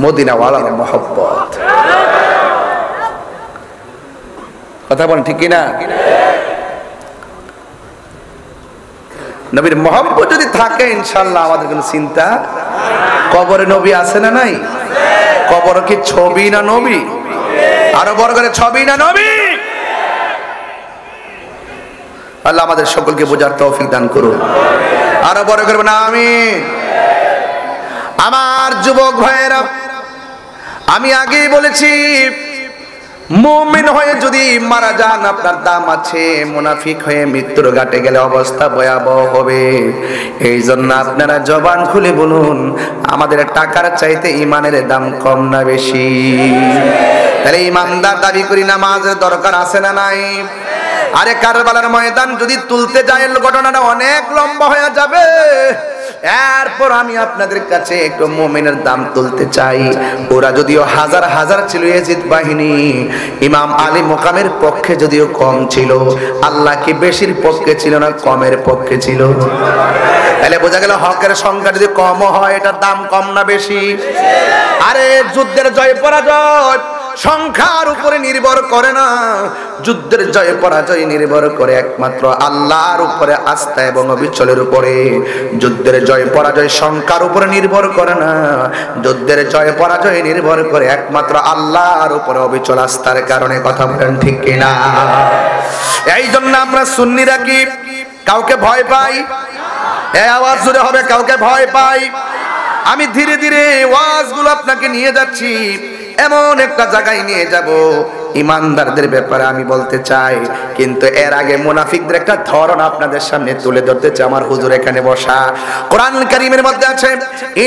মদিনাওয়ালার মহব্বত। কথা বলেন ঠিক কিনা? নবীর মহব্বত যদি থাকে ইনশাআল্লাহ আমাদের কোনো চিন্তা। কবরে নবী আছে না নাই? কবর কি ছবি না নবী? আরো বড় করে ছবি না নবী? আল্লাহ আমাদের সকলকে বোঝার তৌফিক দান করুন। আরো বড় করে না আমিন। আমার যুবক ভাইয়েরা, আমি আগেই বলেছি, মুমিন হয়ে যদি মারা যান আপনার দাম আছে, মুনাফিক হয়ে মৃত্যুর ঘাটে গেলে অবস্থা ভয়াবহ হবে। এই জন্য আপনারা জবান খুলে বলুন, আমাদের টাকার চাইতে ইমানের দাম কম না বেশি? তাহলে ইমানদার দাবি করি, নামাজের দরকার আছে না নাই? আরে কারবালার ময়দান যদি তুলতে যায় ঘটনাটা অনেক লম্বা হয়ে যাবে। এরপর আমি আপনাদের কাছে একটু মুমিনের দাম তুলতে চাই। ওরা যদিও হাজার হাজার ছিল ইয়াজিদ বাহিনী, ইমাম আলী মোকামের পক্ষে যদিও কম ছিল, আল্লাহ কি বেশির পক্ষে ছিল না কমের পক্ষে ছিল? তাহলে বোঝা গেল হকের সংখ্যা যদি কম হয় এটার দাম কম না বেশি? আরে যুদ্ধের জয় পরাজয় সংখ্যার উপরে নির্ভর করে না, যুদ্ধের জয় পরাজয় নির্ভর করে একমাত্র আল্লাহর উপরে আস্থা এবং অবিচলের উপরে। যুদ্ধের জয় পরাজয় সংখ্যার উপরে নির্ভর করে না, যুদ্ধের জয় পরাজয় নির্ভর করে একমাত্র আল্লাহর উপরে অবিচল আস্থার কারণে। কথা বলেন ঠিক কিনা? এই জন্য আমরা সুন্নিরা কি কাউকে ভয় পাই? এই আওয়াজ জুড়ে হবে, কাউকে ভয় পাই? আমি ধীরে ধীরে ওয়াজগুলো আপনাকে নিয়ে যাচ্ছি, এমন একটা জায়গায় নিয়ে যাব ইমানদারদের ব্যাপারে আমি বলতে চাই, কিন্তু এর আগে মুনাফিকদের একটা ধরন আপনাদের সামনে তুলে ধরতে চাই। আমার হুজুর এখানে বসা, কোরআন কারীমের মধ্যে আছে,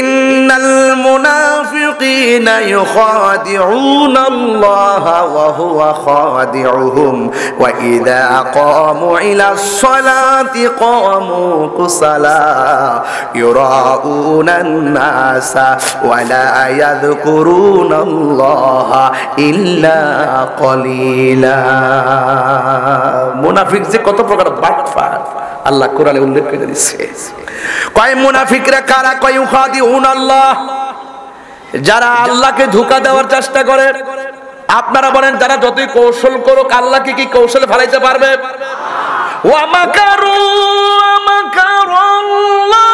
ইন্নাল মুনাফিকিনা ইউখাদিউনাল্লাহা ওয়া হুয়া খাদিউহুম ওয়া ইযা ক্বামু ইলাস সালাতি ক্বামু কুসালা ইউরাউনান নাসা ওয়া লা ইয়াযকুরুনাল্লাহা ইল্লা কলিলা। মুনাফিক যে কত প্রকার বাটপার আল্লাহ কোরআনে উল্লেখ করে দিয়েছে। কয় মুনাফিকরা কারা? কয় ইউখাদিউনাল্লাহ, যারা আল্লাহকে ধোঁকা দেওয়ার চেষ্টা করে। আপনারা বলেন, যারা যতই কৌশল করুক আল্লাহকে কি কৌশলে ফেলাইতে পারবে? ওয়া মাকারু ওয়া মাকারুল্লাহ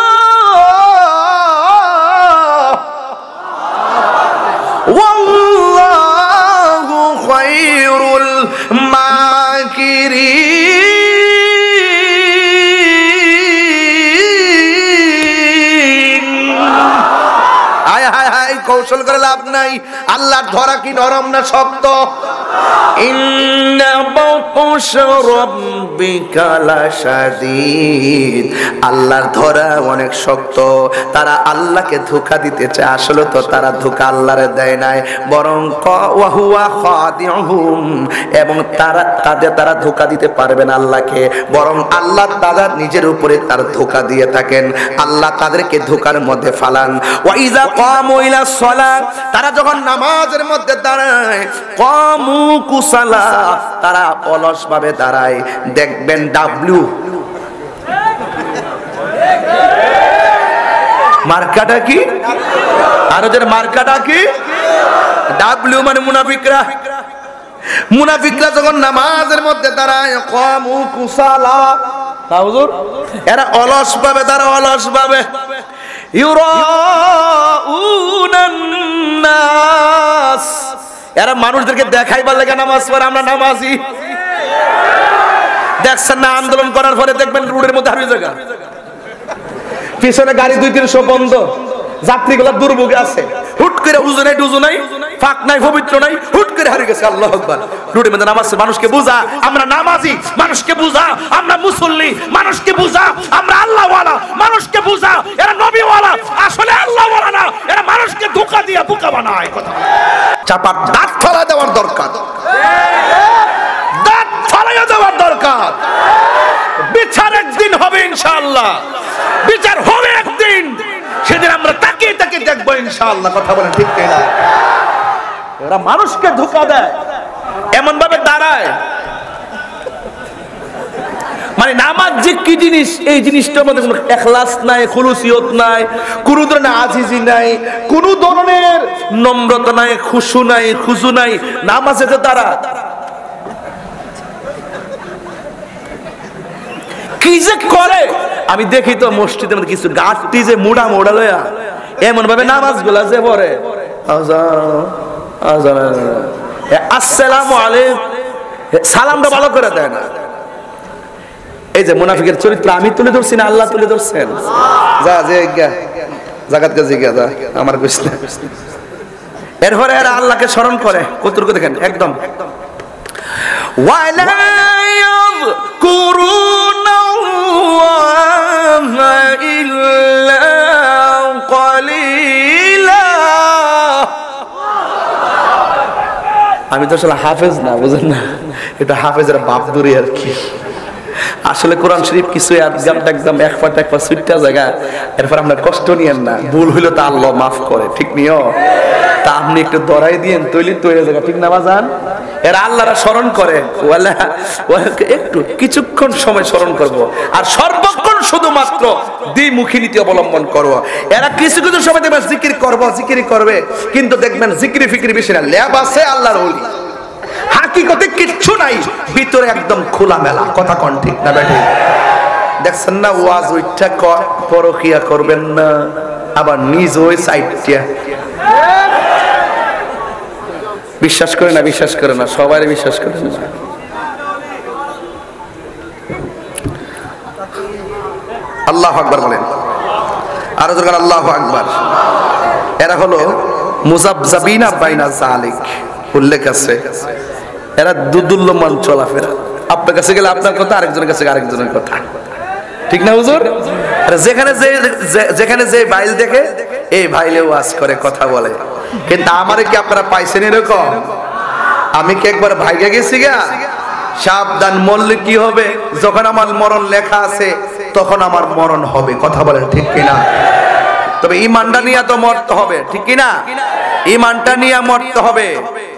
ওয়াল্লাহু খায়রুল মাকিরিন। কৌশল করে লাভ নাই। আল্লাহর ধরা কি নরম না শক্ত? ইন্না বাতাশা রাব্বিকা লাশাদীদ, আল্লাহর ধরা অনেক শক্ত। তারা আল্লাহকে ধোঁকা দিতে চায়, আসলে তো তারা ধোঁকা আল্লাহরে দেয় নাই, বরং ওয়া হুয়া খাদিউহুম, এবং তারা ধোঁকা দিতে পারবে না আল্লাহকে, বরং আল্লাহ তাদের নিজের উপরে তার ধোঁকা দিয়ে থাকেন। আল্লাহ তাদেরকে ধোঁকার মধ্যে ফালান। ওয়া ইযা কামু ইলাস সালাত, তারা যখন নামাজের মধ্যে দাঁড়ায়, কামু কুসালা, তারা অলস ভাবে দাঁড়ায়। দেখবেন ডাব্লিউ মার্কাটা কি, আর ওদের মার্কাটা কি? ডাব্লিউ মানে মুনাফিকরা। মুনাফিকরা যখন নামাজের মধ্যে দাঁড়ায়, কামু কুসালা, হুজুর এরা অলস ভাবে দাঁড়ায়, অলস ভাবে। ইউরাউনান নাস, এরা মানুষদেরকে দেখাইবার লাগে নামাজ পড়ে, আমরা নামাজি। দেখছেন না আন্দোলন করার পরে দেখবেন রোডের মধ্যে হারিয়ে জায়গা, পিছনে গাড়ি 2-300 বন্ধ, যাত্রীগুলো দুর্ভোগে আছে, হুট করে উজু নাই ডুজু নাই, ফাঁক নাই পবিত্র নাই, হুট করে হারিয়ে গেছে। আল্লাহু আকবার। রোডের মধ্যে নামাজ, মানুষকে বুঝা আমরা নামাজি, মানুষকে বুঝা আমরা মুসল্লি, মানুষকে বুঝা আমরা আল্লাহওয়ালা, মানুষকে বুঝা এরা নবীওয়ালা, আসলে আল্লাহওয়ালা না, এরা মানুষকে ধোঁকা দিয়ে বোকা বানায়। কথা চাপা দাঁত ফেলা দেওয়ার দরকার, দাঁত ফেলা দেওয়ার দরকার। বিচার একদিন হবে ইনশাআল্লাহ, বিচার হবে একদিন, সেদিন আমরা তাকিয়ে তাকিয়ে দেখবো ইনশাআল্লাহ। কথা বলেন ঠিক কিনা? এরা মানুষকে ধোঁকা দেয়, এমন ভাবে দাঁড়ায়, মানে নামাজ যে কি জিনিস, এই জিনিসটার মধ্যে কোনো ইখলাস নাই, খুলুসিয়ত নাই, কোনো ধরনের আজিজি নাই, কোনো ধরনের নম্রতা নাই, খুশু নাই, খুশু নাই। নামাজে যে দাঁড়া কি যে করে, আমি দেখি তো মসজিদের মধ্যে কিছু গাঁটটি যে মোড়া মোড়া লয়া এমন ভাবে নামাজ গুলা যে পড়ে, আসসালামু আলাইকুম সালামটা ভালো করে দেয় না। এই যে মুনাফিকের চরিত্র আমি তুলে ধরছি না, আল্লাহ তুলে ধরছেন। যা যে জাগাত গাজি গা যা আমার কইছ না। এরপরে এরা আল্লাহকে স্মরণ করে, কতটুকু দেখেন একদম ওয়ালা ইয়াযকুরুনাল্লাহা ইল্লা কালিলা। আমি তো আসলে হাফেজ না, বুঝেন না, এটা হাফেজের বাপ দূরে আর কি। আসলে কোরআন শরীফ কিছু একদম এক পাট সুইটটা জায়গা, এরপর আমরা কষ্ট নিয়েন না, ভুল হইলো তা আল্লাহ মাফ করে, ঠিক নিও তা আপনি একটু দরাই দিয়েন, তৈরি তৈরি জায়গা, ঠিক না বাজান? এরা আল্লাহরা স্মরণ করে, একটু কিছুক্ষণ সময় স্মরণ করব, আর সর্বক্ষণ শুধুমাত্র দ্বিমুখী নীতি অবলম্বন করব। এরা কিছু কিছু সময় দেখবেন জিকির করবো, জিকির করবে, কিন্তু দেখবেন জিকিরি ফিকিরি বেশি না, ল্যাব আছে আল্লাহর ওলি, হাকিকতে কিচ্ছু নাই, ভিতরে একদম খোলা মেলা। কথা কোন ঠিক না বেঠিক? দেখছেন না ওয়াজ ওইটা পরখিয়া করবেন না, আবার নিজ ওই সাইডটা বিশ্বাস করে না, বিশ্বাস করে না, সবাই বিশ্বাস করে না। আল্লাহু আকবার বলেন, আরো জোরে আল্লাহু আকবার। এরা হলো মুযাবযাবিনা বাইনা যালিক, উল্লেখ আছে এরা দুদুল্যমান চলাফেরা, আপনার কাছে গেলে আপনার কথা, আরেকজনের কাছে আরেকজনের কথা, ঠিক না হুজুর? যেখানে যে ভাইল দেখে এই ভাইলে ওয়াজ করে, কথা বলে। কিন্তু আমারে কি আপনারা পাইছেন এরকম? আমি কি একবার ভাইগে গেছি গা? সাবধান, মরলে কি হবে? যখন আমার মরণ লেখা আছে তখন আমার মরণ হবে। কথা বলেন ঠিক কিনা? তবে ইমানটা নিয়ে তো মরতে হবে, ঠিক কিনা? ইমানটা নিয়ে মরতে হবে,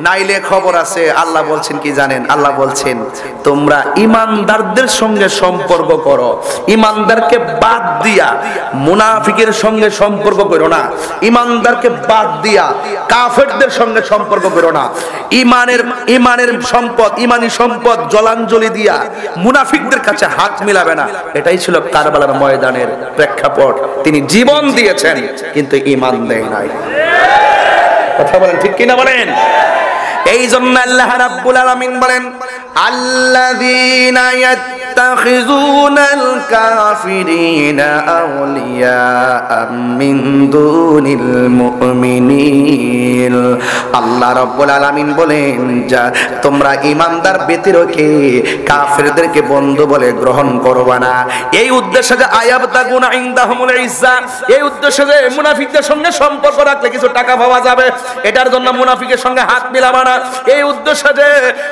নাইলে খবর আছে। আল্লাহ বলছেন কি জানেন? আল্লাহ বলছেন তোমরা ইমানদারদের সঙ্গে সম্পর্ক করো, ইমানদারকে বাদ দিয়া মুনাফিকের সঙ্গে সম্পর্ক করো না, ইমানদারকে বাদ দিয়া কাফেরদের সঙ্গে সম্পর্ক করো না। ইমানের সম্পদ, ইমানি সম্পদ জলাঞ্জলি দিয়া মুনাফিকদের কাছে হাত মিলাবে না। এটাই ছিল কারবালার ময়দানের প্রেক্ষাপট। তিনি জীবন দিয়েছেন কিন্তু ইমান দেয় নাই। কথা বলেন ঠিক কিনা বলেন? এই জন্য আল্লাহ রাব্বুল আলামিন বলেন আল্লাযীনা ইয়াত্তাখিযুনাল কাফিরিনা আউলিয়া মিন দুনিল মুমিনিন। আল্লাহ রাব্বুল আলামিন বলেন, যা তোমরা ঈমানদার ব্যতিরেকে কাফেরদেরকে বন্ধু বলে গ্রহণ করবা না। এই উদ্দেশ্যে যে আয়াবতাগুনা ইনদাহুমুল ইজ্জা, এই উদ্দেশ্যে যে মুনাফিকদের সঙ্গে সম্পর্ক রাখলে কিছু টাকা পাওয়া যাবে, এটার জন্য মুনাফিকের সঙ্গে হাত মিলাবা না। এই উদ্দেশ্যে যে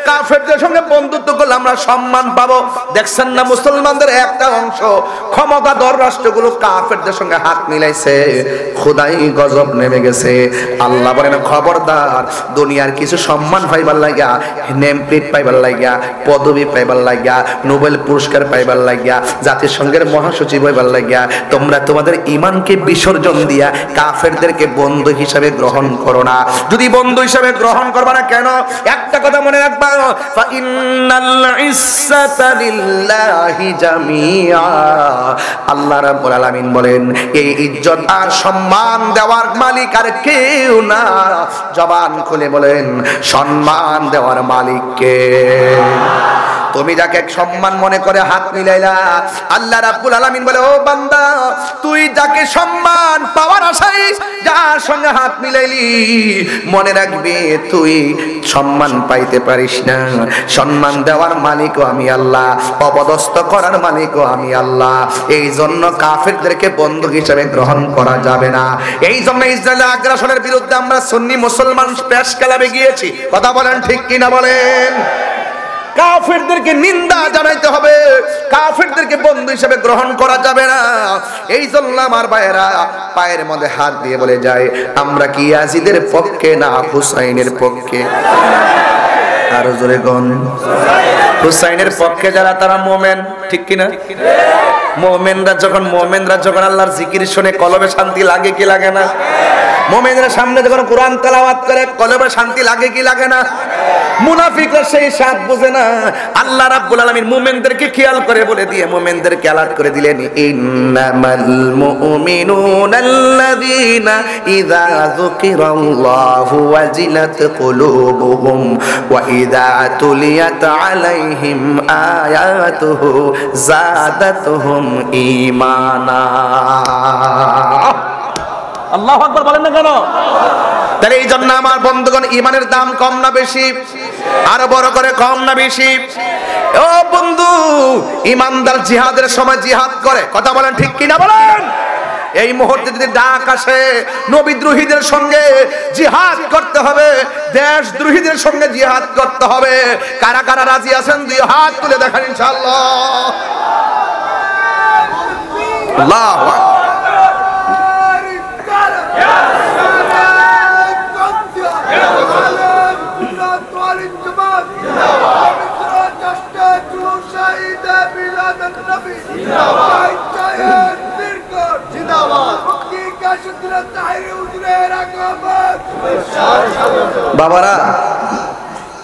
কাফেরদের সঙ্গে বন্ধুত্ব করলে আমরা সম্মান পাবো। দেখছেন না মুসলমানদের একটা অংশ ক্ষমতাধর রাষ্ট্রগুলো কাফেরদের সঙ্গে হাত মিলাইছে, খোদাই গজব নেমে গেছে। আল্লাহ বলেন খবরদার, দুনিয়ার কিছু সম্মান পাইবার লাগিয়া, নেম প্লেট পাইবার লাগিয়া, পদবি পাইবার লাগিয়া, নোবেল পুরস্কার পাইবার লাগিয়া, জাতিসংঘের মহাসচিব হইবার লাগিয়া তোমরা তোমাদের ঈমানকে বিসর্জন দিয়া কাফেরদেরকে বন্ধু হিসাবে গ্রহণ করো না। যদি বন্ধু হিসাবে গ্রহণ করবা না কেন, একটা কথা মনে রাখবা, ফা ইন্নাল ইজ্জাতা লিল্লাহি জামিআ। আল্লাহ রাব্বুল আলামিন বলেন, এই ইজ্জত আর সম্মান দেওয়ার মালিক আর কেউ না। জবান খুলে বলেন, সম্মান দেওয়ার মালিক কে? তুমি যাকে সম্মান মনে করে হাত মিলাইলা, আল্লাহ রাব্বুল আলামিন বলে, ও বান্দা, তুই যাকে সম্মান পাওয়ার আশায় যার সঙ্গে হাত মিলাইলি, মনে রাখবি তুই সম্মান পাইতে পারিস না। সম্মান দেওয়ার মালিকও আমি আল্লাহ, অপদস্থ করার মালিকও আমি আল্লাহ। এই জন্য কাফেরদেরকে বন্ধু হিসেবে গ্রহণ করা যাবে না। এই জন্য ইসরায়েলের আগ্রাসনের বিরুদ্ধে আমরা সুন্নি মুসলমান প্রেস ক্লাবে গিয়েছি। কথা বলেন ঠিক কিনা বলেন? কাফেরদেরকে নিন্দা জানাইতে হবে, কাফেরদেরকে বন্ধু হিসেবে গ্রহণ করা যাবে না। এই জন্য আমার ভাইয়েরা পায়ের মধ্যে হাত দিয়ে বলে যায়, আমরা কি ইয়াজিদের পক্ষে না হুসাইনের পক্ষে? আরো জোরে কোন? হুসাইনের পক্ষে যারা তারা মোমেন, ঠিক কিনা? মোমেনরা যখন আল্লাহর জিকির শুনে কলবে শান্তি লাগে কি লাগে না? মোমেনরা সামনে যখন কোরআন তেলাওয়াত করে কলবে শান্তি লাগে কি লাগে না? মুনাফিকরা সেই স্বাদ বোঝে না। আল্লাহ রাব্বুল আলামিন মুমিনদেরকে খেয়াল করে বলে দিয়ে মুমিনদেরকে আলাদা করে দিলেন, ইন্নামাল মুমিনুনাল্লাযীনা ইযা যুকিরাল্লাহু ওয়াজিলাত কুলুবুহুম ওয়া ইযা তুলিয়াত আলাইহিম আয়াতুহু যাদাতুহুম ঈমানা। আল্লাহু আকবার বলেন না কেন? তাহলে এই জন্য আমার বন্ধুগণ, ঈমানের দাম কম না বেশি? আরো বড় করে কম না বেশি? ও বন্ধু, ঈমানদার জিহাদের সময় জিহাদ করে। কথা বলেন ঠিক কিনা বলেন? এই মুহূর্তে যদি ডাক আসে নবীদ্রোহীদের সঙ্গে জিহাদ করতে হবে, দেশদ্রোহীদের সঙ্গে জিহাদ করতে হবে, কারা কারা রাজি আছেন দুই হাত তুলে দেখান ইনশাআল্লাহ। আল্লাহু আকবার। বাবারা,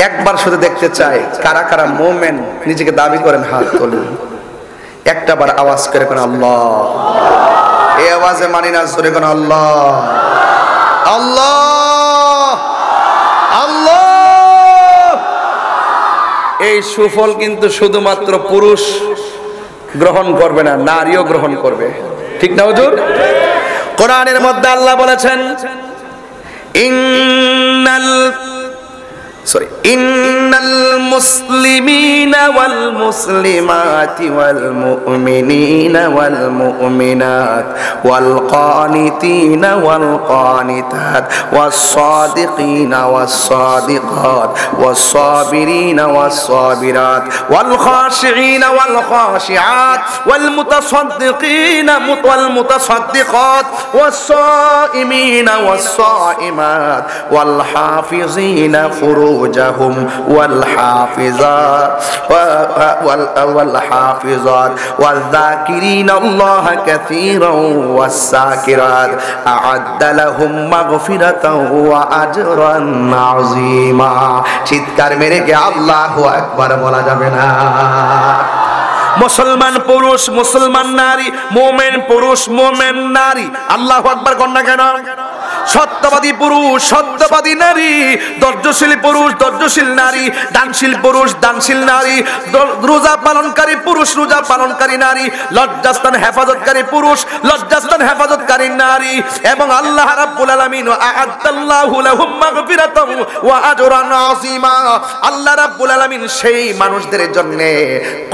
একবার শুধু দেখতে চাই কারা কারা মোমেন নিজেকে দাবি করেন, হাত তোলেন। একটা বার আওয়াজ করে কোন আল্লাহ। এই আওয়াজে মানি না, জোরে কোন আল্লাহ আল্লাহ আল্লাহ। এই সুফল কিন্তু শুধুমাত্র পুরুষ গ্রহণ করবে না, নারীও গ্রহণ করবে, ঠিক না হুজুর? কোরআনের মধ্যে আল্লাহ বলেছেন, ইন্নাল মুসলিমিনা ওয়াল মুসলিমাতি ওয়াল মুমিনিনা ওয়াল মুমিনাত ওয়াল কানিতিনা ওয়াল কানিতাত ওয়াস সাদিকিনা ওয়াস সাদিকাত ওয়াস সাবিরিনা ওয়াস সাবিরাত ওয়াল খাশিঈনা ওয়াল খাশিআত ওয়াল মুতাসাদ্দিকিনা ওয়াল মুতাসাদ্দিকাত ওয়াস সাইমিনা ওয়াস সাইমাত ওয়াল হাফিজিনা ফুরুজাহুম ওয়াল হাফিজাত ওয়াল হাফিজাত ওয়াল যাকিরিনা আল্লাহ কাসীরান ওয়াস সাকিরাত আ'আদ্দা লাহুম মাগফিরাতান ওয়া আজরান আযীমা। চিৎকার মেরে কি আল্লাহু আকবার বলা যাবে না? মুসলমান পুরুষ, মুসলমান নারী, মুমিন পুরুষ, মুমিন নারী, আল্লাহু আকবার কর না কেন?
সত্যবাদী পুরুষ সত্যবাদী নারী, ধৈর্যশীল পুরুষ ধৈর্যশীল নারী, দানশীল পুরুষ দানশীল নারী, রোজা পালনকারী পুরুষ রোজা পালনকারী নারী, লজ্জাস্থান হেফাজতকারী পুরুষ লজ্জাস্থান হেফাজতকারী নারী। এবং আল্লাহ রাব্বুল আলামিন আ'আদাল্লাহু লাহুম মাগফিরাতাও ওয়া আজরান আযীমা, আল্লাহ রাব্বুল আলামিন সেই মানুষদের জন্য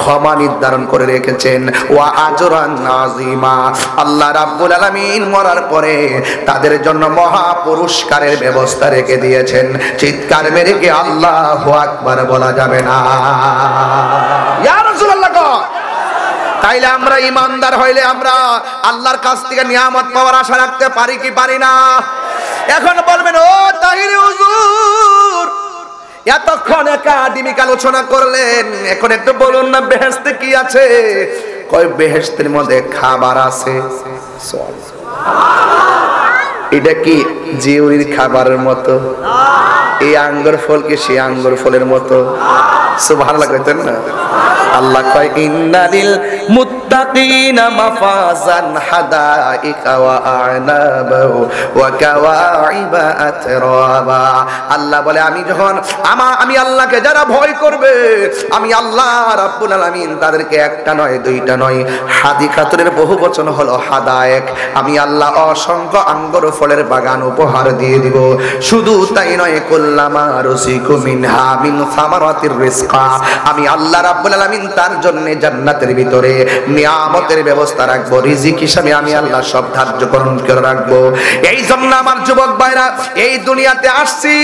ক্ষমা নির্ধারণ করে রেখেছেন, ওয়া আজরান আযীমা, আল্লাহ রাব্বুল আলামিন মরার পরে তাদের জন্য মহা পুরস্কারের ব্যবস্থা রেখে দিয়েছেন। চিৎকার মেরে কি আল্লাহু আকবার বলা যাবে না? ইয়া রাসূলুল্লাহ। তাইলে আমরা ইমানদার হইলে আমরা আল্লাহর কাছ থেকে নিয়ামত পাওয়ার আশা রাখতে পারি কি পারি না? এখন বলবেন, ও তাহির হুজুর এতক্ষণ একাডেমিক আলোচনা করলেন, এখন একটু বলুন না বেহেশতে কি আছে? কয় বেহেশতের মধ্যে খাবার আছে। এটা কি জিউরির খাবারের মতো? এই আঙ্গুর ফল কি সেই আঙ্গুর ফলের মতো? সুবহানাল্লাহ কইতেন না? আল্লাহ কয় ইন্নালিল মুত্তাকিনা মাফাজান হাদাইকা ওয়া আ'নাবা ওয়া কাওয়াইবা আতরাবা। আল্লাহ বলে আমি যখন আমি আল্লাহকে যারা ভয় করবে, আমি আল্লাহ রাব্বুল আলামিন তাদেরকে একটা নয় দুইটা নয়, হাদিকাতুরের বহু বচন হলো হাদায়েক, আমি আল্লাহ অসংখ্য আঙ্গুর ফলের বাগান উপহার দিয়ে দিব। শুধু তাই নয়, কুল্লামা রুসিকু মিনহা মিন সামারাতির রিজকা, আমি আল্লাহ রাব্বুল আলামিন তার জন্য জান্নাতের ভিতরে নিয়ামতের ব্যবস্থা রাখবো, রিজিক হিসাবে আমি আল্লাহ সব ধার্যকরণ করে রাখবো। এই জন্য আমার যুবক ভাইরা, এই দুনিয়াতে আসছি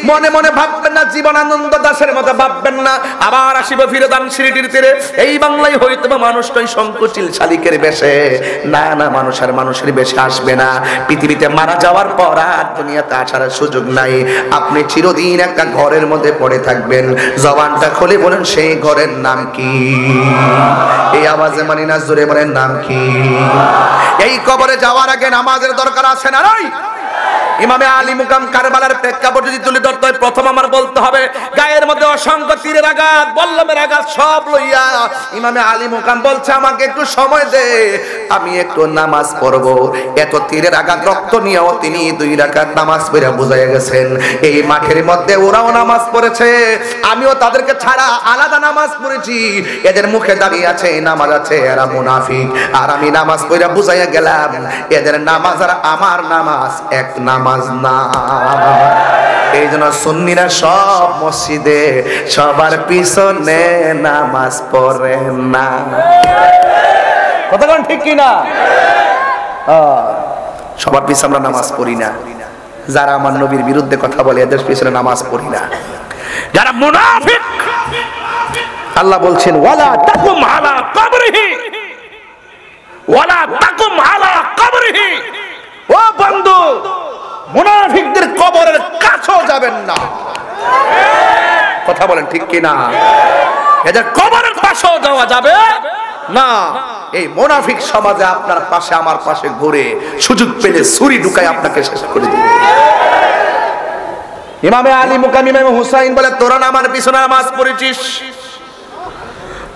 মনে মনে ভাববেন না জীবনানন্দ দাশের মতো ভাববেন না আবার আসিব ফিরে দানশিরিটির তীরে, এই বাংলায় হয়তো বা মানুষটাই সংকোচিল শালিকের বেশে। না না, মানুষ আর মানুষের বেশে আসবে না। পৃথিবীতে মারা যাওয়ার পর আর দুনিয়াতে আসার সুযোগ নাই। আপনি চিরদিন একটা ঘরের মধ্যে পড়ে থাকবেন। জবানটা খুলে বলেন সেই ঘরের নাম কি? এই আওয়াজে মানি না, জোরে বলেন নাম কি? এই কবরে যাওয়ার আগে নামাজের দরকার আছে না নাই? ইমামে আলী মুকাম কারবালার প্রেক্ষাপট যদি তুলে ধরতে হয়, প্রথম আমার বলতে হবে গায়ের মধ্যে অসংখ্য তীরের আঘাত বল্লমের আঘাত সব লইয়া ইমামে আলী মুকাম বলছে আমাকে একটু সময় দে, আমি একটু নামাজ পড়বো। এত তীরের আঘাত রক্ত নিয়েও তিনি 2 রাকাত নামাজ পড়ে বুঝাইয়া গেছেন এই মাঠের মধ্যে ওরাও নামাজ পড়েছে, আমিও তাদেরকে ছাড়া আলাদা নামাজ পড়েছি। এদের মুখে দাঁড়িয়ে আছে নামাজ আছে, এরা মুনাফিক। আর আমি নামাজ পড়ে বুঝাইয়া গেলাম এদের নামাজ আর আমার নামাজ এক নামাজ না। এই জন্য সুন্নিরা সব মসজিদে সবার পিছনে নামাজ পড়ে না। কথা কোন ঠিক কি না? সবার পিছনে আমরা নামাজ পড়ি না। যারা আমার নবীর বিরুদ্ধে কথা বলে এদের পিছনে নামাজ পড়ি না। যারা মুনাফিক, আল্লাহ বলছেন ওয়ালা তাকুম আলা কবরিহি, ওয়ালা তাকুম আলা কবরিহি। ও বন্ধু, মুনাফিকদের কবরের কাছেও যাবেন না। কথা বলেন ঠিক কি না? এদের কবরের পাশেও যাওয়া যাবে না। এই মুনাফিক সমাজে আপনার পাশে আমার পাশে ঘুরে সুযোগ পেলে ছুরি ঢুকায় আপনাকে শেষ করে দিবে। ইমামে আলী মুকাম ইমামে হুসাইন বলে তোরা না আমার পিছনে নামাজ পড়েছিস,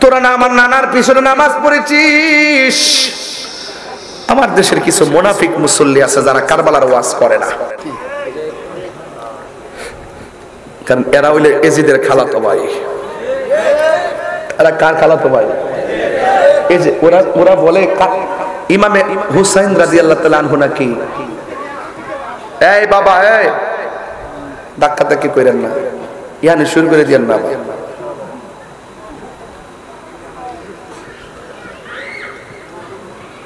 তোরা না আমার নানার পিছনে নামাজ পড়েছিস। আমার দেশের কিছু মুনাফিক মুসল্লি আছে যারা কারবালার ওয়াজ করে না, কারণ এরা হইলে এজিদের খালাতো ভাই। এরা কার খালাতো ভাই? এই যে ওরা বলে ইমামে হুসাইন রাদিয়াল্লাহু তাআলা আনহু নাকি। এই বাবা, এই ধাক্কা ধাক্কি কইরেন না, ইয়ানি শুরু করে দিয়েন না।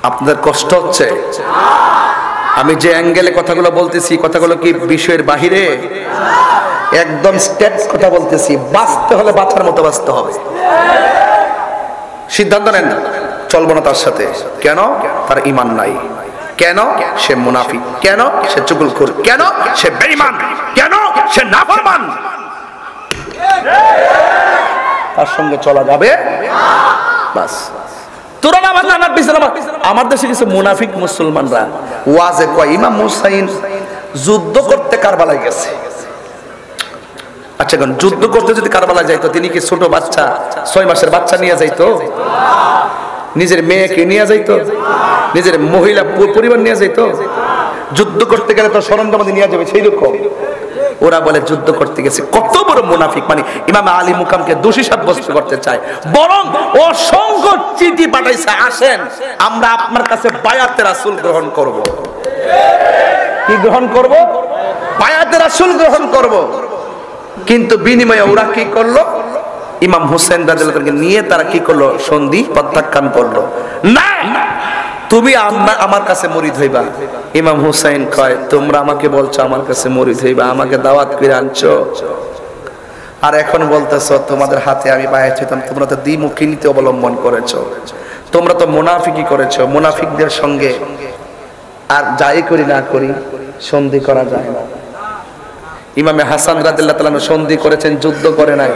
আপনাদের কষ্ট হচ্ছে? আমি যে অ্যাঙ্গেলে কথাগুলো বলতেছি কথাগুলো কি বিষয়ের বাহিরে? একদম স্টেট কথা বলতেছি। বাঁচতে হলে বাঁচার মতো বাঁচতে হবে। সিদ্ধান্ত নেন চলবো না তার সাথে। কেন? তার ঈমান নাই। কেন? সে মুনাফিক। কেন? সে চুগলখোর। কেন? সে বেঈমান। কেন? সে নাফরমান। তার সঙ্গে চলা যাবে বাস। তোরা নামাজ নানার পিছনে। আমার দেশে কিছু মুনাফিক মুসলমানরা ওয়াজে কয় ইমাম হুসাইন যুদ্ধ করতে কারবালায় গেছে। আচ্ছা, এখন যুদ্ধ করতে যদি কারবালায় যাইতো তিনি কি ছোট বাচ্চা 6 মাসের বাচ্চা নিয়ে যাইতো? নিজের মেয়েকে নিয়ে যাইতো? নিজের মহিলা পরিবার নিয়ে যাইতো? যুদ্ধ করতে গেলে তো সরঞ্জাম নিয়ে যাবে, সেই রকম ওরা বলে যুদ্ধ করতে গেছে। কত বড় মুনাফিক! মানে ইমাম আলী মুকামকে দোষী সাব্যস্ত করতে চায়, বরং অসংখ্য চিঠি পাঠাইছে, আসেন আমরা আপনার কাছে বায়াতে রাসূল গ্রহণ করব। কি গ্রহণ করব? বায়াতে রাসূল গ্রহণ করব। কিন্তু বিনিময়ে ওরা কি করলো? ইমাম হোসেন রাদিয়াল্লাহু আনহু নিয়ে তারা কি করলো? সন্ধি প্রত্যাখ্যান করলো। না, তুমি আমার কাছে মুরিদ হইবা। ইমাম হুসাইন কয়, তোমরা আমাকে বলছো আমার কাছে মুরিদ হইবা, আমাকে দাওয়াত করে আনছো, আর এখন বলতেছো তোমাদের হাতে আমি বায়াত হইতাম। তোমরা তো দ্বিমুখী নীতি অবলম্বন করেছো, তোমরা তো মুনাফিকি করেছো। মুনাফিকদের সঙ্গে আর যাই করি না করি সন্ধি করা যায় না। ইমামে হাসান রাদিয়াল্লাহু তাআলা সন্ধি করেছেন, যুদ্ধ করে নাই।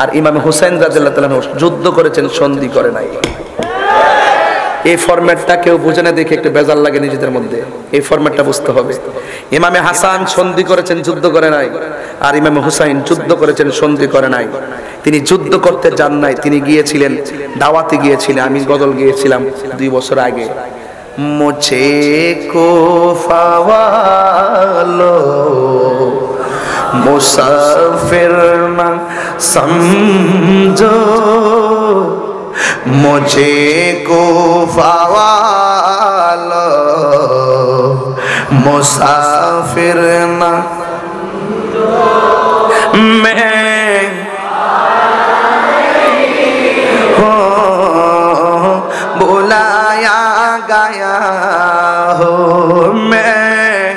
আর ইমামে হুসাইন রাদিয়াল্লাহু তাআলা যুদ্ধ করেছেন, সন্ধি করে নাই। এই ফরম্যাটটা কেউ বুঝে না দেখে একটু বেজার লাগে নিজেদের মধ্যে। এই ফরম্যাটটা বুঝতে হবে। ইমামে হাসান সন্ধি করেছেন, যুদ্ধ করে নাই। আর ইমামে হুসাইন যুদ্ধ করেছেন, সন্ধি করে নাই। তিনি যুদ্ধ করতে যান নাই, তিনি গিয়েছিলেন দাওয়াতে গিয়েছিলেন। আমি গজল গিয়েছিলাম 2 বছর আগে, মুঝে কো ফাওয়ালো মুসাফির না সমঝো, मुझे को फावालो मुसाफिर ना मैं हो बुलाया गया हो, मैं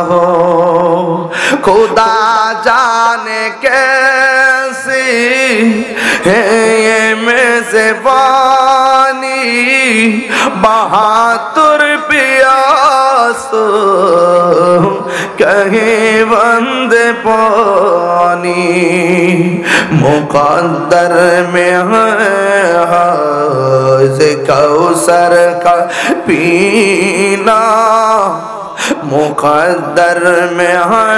हो खुदा जाने कैसी है ये मेज़बानी, बहादुर प्यास कहे बंदे पानी, मुक़द्दर में है हौज़ कौसर का पीना, मुक़द्दर में है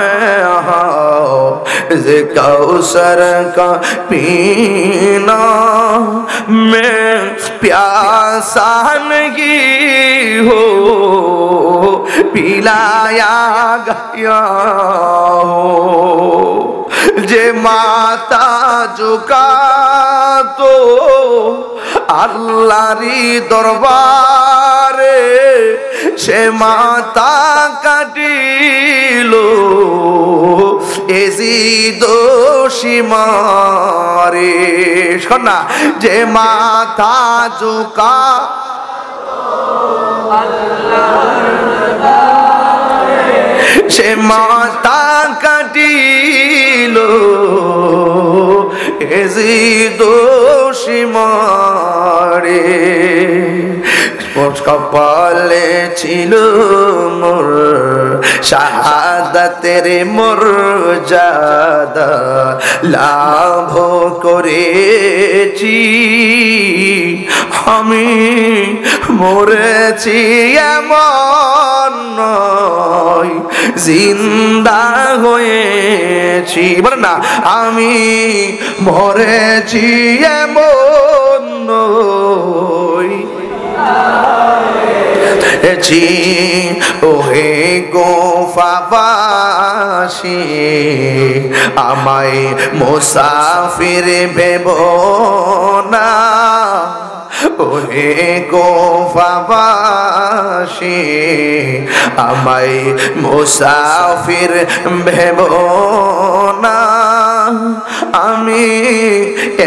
हौज़ कौसर का पीना, मैं प्यासा नहीं हो पिलाया गया हो, जे माता झुका तो আল্লাহরি দরবারে সে মাথা কাটিল এজিদ সীমারে। শোন না, যে মাথা ঝুঁকা সে মাথা কাটিল এজিদ সীমারে। কপালে ছিল মোর শাহাদাতের মর্যাদা, লাভ করেছি আমি মরেছি এমন নয়, জিন্দা হয়েছি। বলে না, আমি মরেছি এমন নয়, ওহে গোফাবাসী আমায় মুসাফির ভেবো না, ওহে গোফাবাসী আমায় মুসাফির ভেবো না, আমি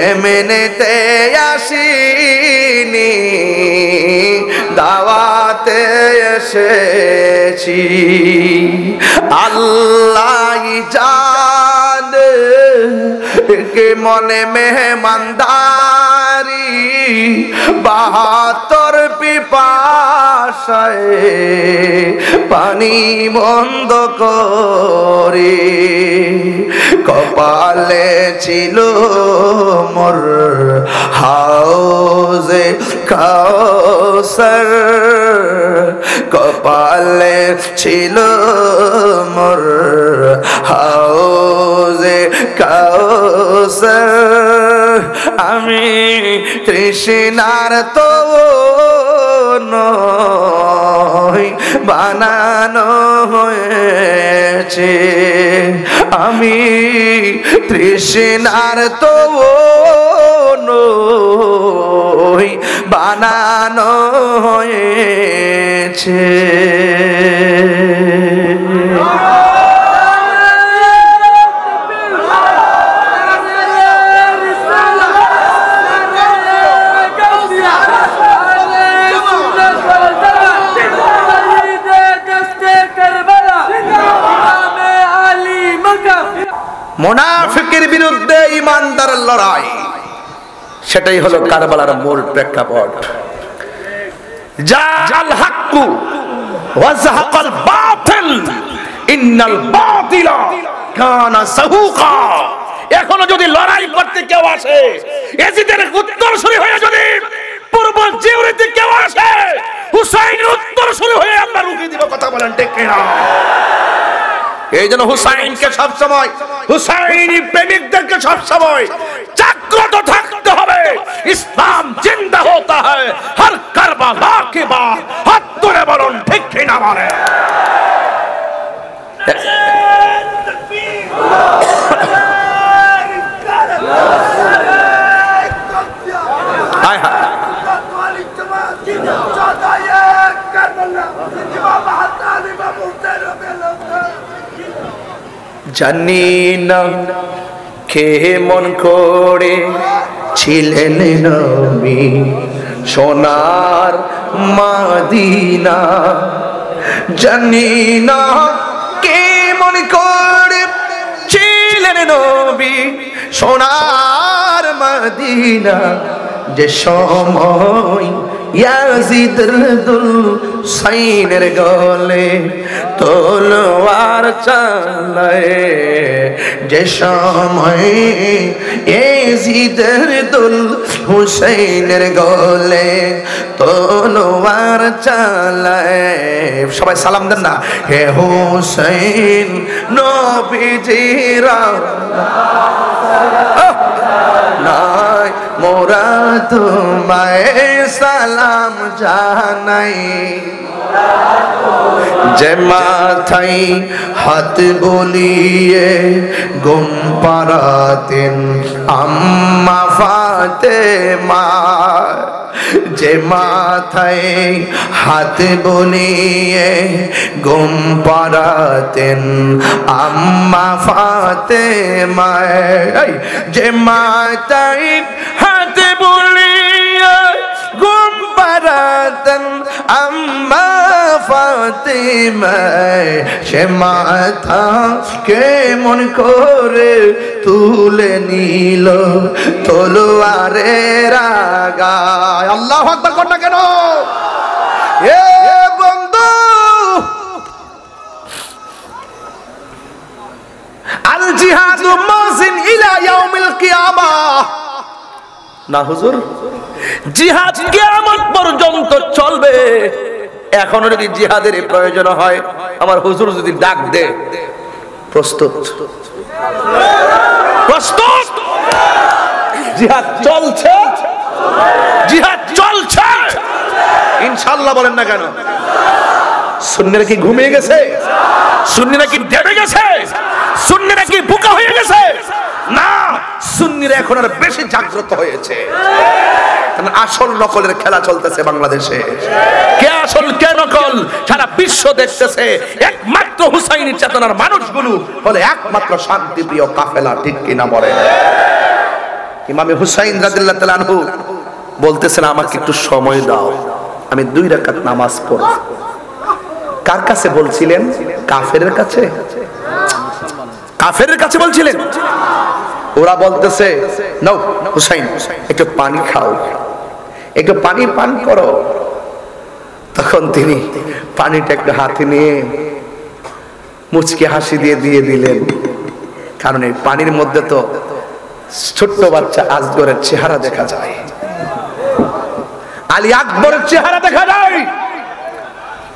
এমনিতে আসিনি দাওয়াতে এসেছি। আল্লাহ জানে কে মনে মেহমানদারি, 72 পিপাসায় পানি বন্ধ করে কপালে ছিল মোর হাউজে কাউসার, কপালে ছিল মোর হাউজে কাউসার, আমি তৃষ্ণার তো নয়
বানানো হয়েছে, আমি তৃষ্ণার তো নই, বানানো হয়েছে। মুনাফিকের বিরুদ্ধে ঈমানদারের লড়াই, সেটাই হলো কারবালার মূল প্রেক্ষাপট। জাল হাক্কু ওয়া যাহাকাল বাতিল ইন্নাল বাতিলা কানা যাহুকা। এখনো যদি লড়াই করতে কেউ আসে, ইয়াজিদের উত্তরসূরি হয়ে যদি পূর্ব জিউরিতে কেউ আসে, হুসাইনের উত্তরসূরি হয়ে আমরা রুখে দিব। কথা বলেন ঠিক কিনা? এই জন্য হুসাইনকে সবসময়, হুসাইনি প্রেমিকদেরকে সবসময় জাগ্রত থাকতে হবে। ইসলাম জিন্দা হতা হয় হর কারবালা কে বাদ। হাত তুলে বলুন ঠিক কিনা বলে? জানি না কে মন করে ছিলেন নবী সোনার মদিনা, জানি না কে মন করে ছিলেন নবী সোনার মদিনা, যে সময় ইয়াজিদের দুলসাইনের গলে তলোয়ার চালায়, যে সময় ইয়াজিদের দুলহুসাইনের গলে তলোয়ার চালায়। সবাই সালাম দেন না, হে হুসাইন নবীজিরা নাই মোরা তোমায় সালাম জানাই, যে মাথায় হাত বলিয়ে গুম পারাতেন আম্মা ফাতেমা, যে মাথায় হাত বলিয়ে গুম পারাতেন আম্মা ফাতেমা, যে মাথায় হাত বলিয়ে গুম পারাতেন আম্মা ফাতেমা, সে মাথা কে মন করে তুলে নিল তলোয়ারের আগায়। আল্লাহু আকবার কর না কেন? এ বন্ধু, আল জিহাদু মাজিন ইলা ইয়াউমিল কিয়ামাহ। না হুজুর, জিহাদ কিয়ামত পর্যন্ত চলবে। এখনো যদি জিহাদের প্রয়োজন হয়, আমার হুজুর যদি ডাক দে, প্রস্তুত? প্রস্তুত? জিহাদ চলছে, জিহাদ চলছে ইনশাআল্লাহ। বলেন না কেন? সুন্নিরা কি ঘুমিয়ে গেছে? সুন্নিরা কি ডেবে গেছে? সুন্নিরা কি বোকা হয়ে গেছে? না, সুন্নিরা এখন আর বেশি জাগ্রত হয়েছে। আসল নকলের খেলা চলতেছে বাংলাদেশে। কে আসল কে নকল সারা বিশ্ব দেখতেছে। একমাত্র হুসাইনি চেতনার মানুষগুলো হলে একমাত্র শান্তিপ্রিয় কাফেলা। ঠিক কিনা বলে? ইমামে হুসাইন রাদিয়াল্লাহু তাআলা আনহু বলতেছেন, আমাকে একটু সময় দাও, আমি 2 রাকাত নামাজ পড়ব। কার কাছে বলছিলেন? কাফেরের কাছে। কাফেরের কাছে বলছিলেন। ওরা বলতেছে, নাও হুসাইন একটু পানি খাও, একটু পানি পান করো। তখন তিনি পানিটা একটু হাতে নিয়ে মুচকি হাসি দিয়ে দিলেন, কারণ এই পানির মধ্যে তো ছোট্ট বাচ্চা আজগরের চেহারা দেখা যায়, আলী আকবরের চেহারা দেখা যায়।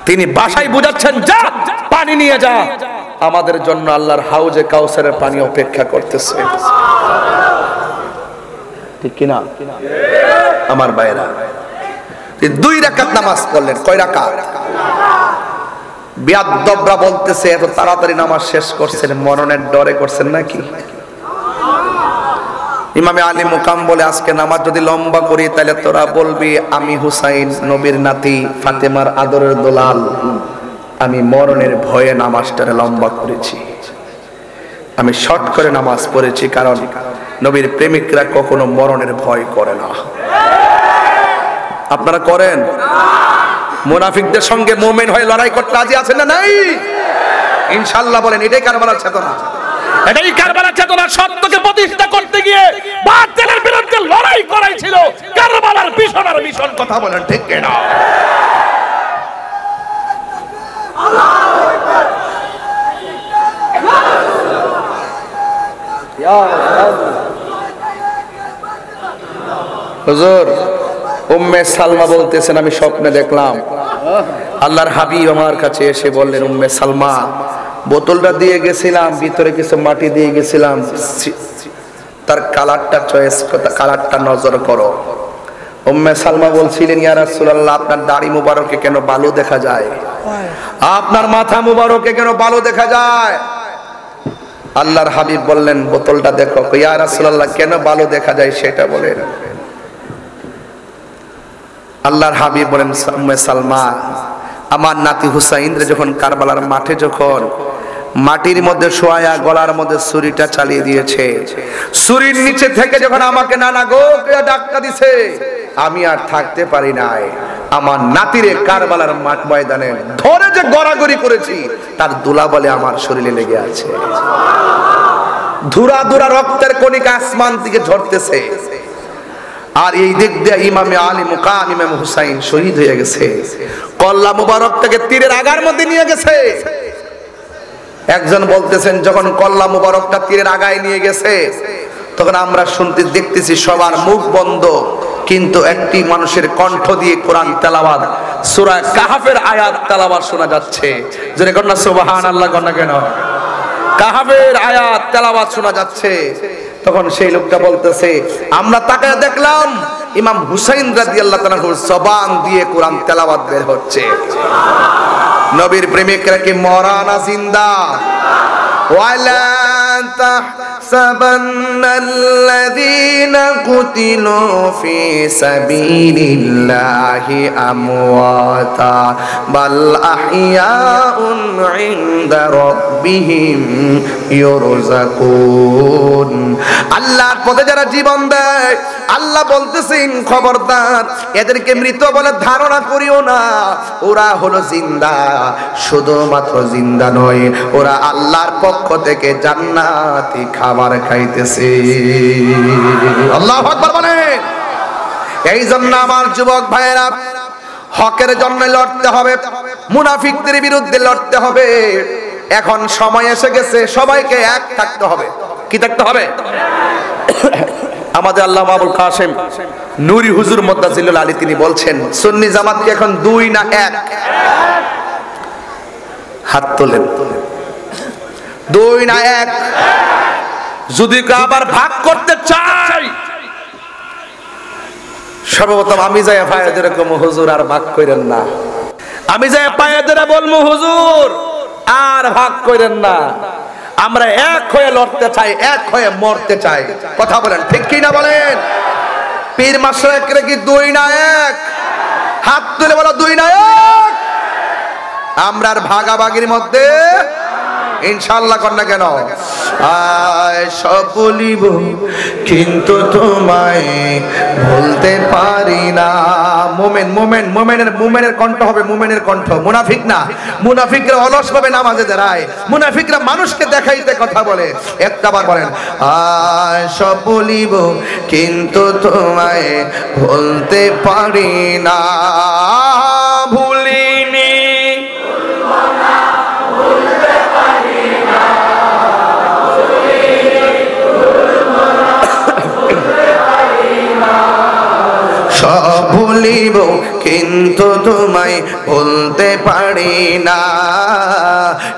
তিনি বাসায় বুঝাচ্ছেন, যা পানি নিয়ে যা, আমাদের জন্য আল্লাহর হাউজে কাউসারের পানি অপেক্ষা করতেছে। ঠিক কিনা আমার ভাইরা? 2 রাকাত নামাজ পড়লেন। কয় রাকাত? বিয়াদ্দবরা বলতেছে এত তাড়াতাড়ি নামাজ শেষ করছেন মরণের ডরে করছেন নাকি? ইমামে আলী মুকাম বলে আজকে নামাজ যদি লম্বা করি তাহলে তোরা বলবি আমি হুসাইন নবীর নাতি ফাতেমার আদরের দুলাল, আমি মরণের ভয়ে নামাজটারে লম্বা করেছি, আমি শর্ট করে নামাজ পড়েছি, কারণ নবীর প্রেমিকরা কখনো মরণের ভয় করে না। আপনারা করেন? মুনাফিকদের সঙ্গে মুমিন হয়ে লড়াই করতে রাজি আছেন না নাই? ইনশাআল্লাহ বলেন। এটাই কারবালার চেতনা,
এটাই কারবালার চেতনা। সত্যকে প্রতিষ্ঠা করতে গিয়ে বাতিলের বিরুদ্ধে লড়াই করাই ছিল কারবালার মিশন। আর মিশন কথা বলেন ঠিক কিনা?
হুজুর উম্মে সালমা বলতেছেন আমি স্বপ্নে দেখলাম আল্লাহর হাবিব আমার কাছে এসে বললেন, উম্মে সালমা বোতলটা দিয়ে গেছিলাম, ভিতরে কিছু মাটি দিয়ে গেছিলাম, তার কালারটা চয়েস, কালারটা নজর করো। উম্মে সালমা বলছিলেন, ইয়া রাসূলুল্লাহ আপনার দাড়ি মুবারকে কেন বালু দেখা যায়, আপনার মাথা মুবারকে কেন বালু দেখা যায়? আল্লাহর হাবিব বললেন বোতলটা দেখো। ইয়া রাসূলুল্লাহ কেন বালু দেখা যায় সেটা বলেন। আল্লাহর হাবিব বলেন, উম্মে সালমা আমার নাতি হুসাইন যখন কারবালার মাঠে যখন মাটির মধ্যে শোয়া গলার মধ্যে ছুরিটা চালিয়ে দিয়েছে, ছুরির নিচে থেকে যখন আমাকে নানা গো ডাক্কা দিছে, আমি আর থাকতে পারি নাই। আমার নাতিরে কারবালার মাঠ ময়দানে ধরে যে গড়াগড়ি করেছি তার দুলা বলে আমার শরীরে লেগে আছে, ধুরা ধুরা রক্তের কণিকা আসমান দিকে ঝরতেছে। আর এই দিক দিয়ে ইমামে আলী মুকাম ইমাম হুসাইন শহীদ হয়ে গেছে, কল্লা মুবারকটাকে তীরের আগার মধ্যে নিয়ে গেছে। একজন বলতেছেন যখন কল্লা মুবারকটা তীরের আগায় নিয়ে গেছে তখন আমরা শুনতে দেখতেছি সবার মুখ বন্ধ, কিন্তু একটি মানুষের কণ্ঠ দিয়ে কোরআন তেলাওয়াত সূরা কাহাফের আয়াত তেলাওয়াত শোনা যাচ্ছে। জোরে কন্যা সুবহানাল্লাহ কন্যা কেন? কাহাফের আয়াত তেলাওয়াত শোনা যাচ্ছে। তখন সেই লোকটা বলতেছে আমরা তাকায় দেখলাম ইমাম হুসাইন রাদিয়াল্লাহু তাআলা জবান দিয়ে কোরআন তেলাওয়াত বের হচ্ছে। নবীর প্রেমিকরা কি মরা না জিন্দা? ওয়ালা তাহসাবান্নাল্লাযীনা কুতিলু ফি সাবিলিল্লাহি আমওয়াতা বাল আহইয়াউন ইনদা রাব্বিহিম ইউরযাকুন। আল্লাহর পথে যারা জীবন দেয় আল্লাহ বলতেছেন খবরদার এদেরকে মৃত বলে ধারণা করিও না, ওরা হলো জিন্দা। শুধুমাত্র জিন্দা নয়, ওরা আল্লাহর পক্ষ থেকে জান্নাতি খাবার খাইতেছে। আল্লাহু আকবার বলেন। এই জন্য আমার যুবক ভাইয়েরা হকের জন্য লড়তে হবে, মুনাফিকদের বিরুদ্ধে লড়তে হবে। এখন সময় এসে গেছে সবাইকে এক থাকতে হবে। কি থাকতে হবে? আমাদের আল্লামা আবুল কাসেম নুরি হুজুর মুদ্দাজিলুল আলী তিনি বলছেন সুন্নি জামাত কি এখন দুই না এক? হাত তোলেন। দুই না এক? যদি আবার ভাগ করতে চাই সর্বপ্রথম আমি যাই ভাইদের কম হুজুর আর ভাগ করেন না, আমি যাই পায়েদের বলবো হুজুর আর ভাগ করেন না। আমরা এক হয়ে লড়তে চাই, এক হয়ে মরতে চাই। কথা বলেন ঠিক কি না বলেন? পীর মাশরাইকরা কি দুই না এক? হাত তুলে বলো দুই না এক। আমরা আর ভাগাভাগির মধ্যে ইনশাআল্লাহ কর না কেন? আয় সব বলিব কিন্তু তোমায় বলতে পারি না। মুমিন মুমিন মুমিনের কণ্ঠ হবে, মুমিনের কণ্ঠ। মুনাফিক না, মুনাফিকরা অলস ভাবে নামাজে দাঁড়ায়, মুনাফিকরা মানুষকে দেখাইতে কথা বলে। একটাবার বলেন আয় সব বলিব কিন্তু তোমায় বলতে পারি না। ভুলিনি সব ভুলিব কিন্তু তোমায় বলতে পারি না।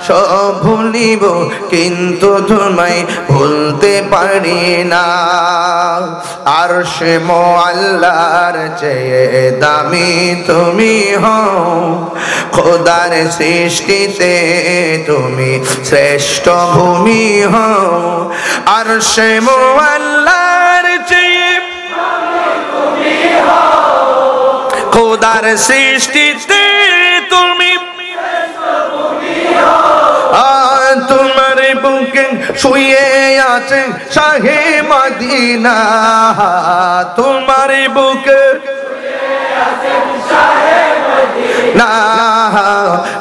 সব ভুলিব কিন্তু তোমায় বলতে পারি না। আরশে মুআল্লার চেয়ে দামি তুমি হও, খোদার সৃষ্টিতে তুমি শ্রেষ্ঠ ভূমি হও আরশে মুআল্লার চেয়ে খোদার সৃষ্টিতে তুমি তোমার বুকে শুয়ে আছে শাহে মদিনা তোমার বুকে না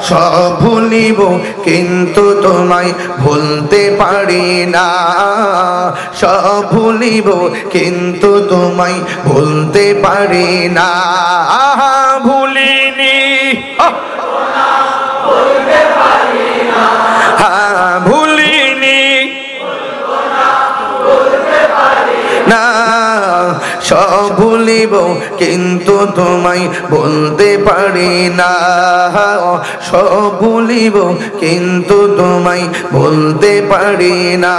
সব ভুলিব কিন্তু তোমায় ভুলতে পারি না সব ভুলিব কিন্তু তোমায় ভুলতে পারি না ভুলিনি ভুলিনি না সব ভুলিব কিন্তু তোমায় বলতে পারি না সব ভুলিব কিন্তু তোমায় বলতে পারি না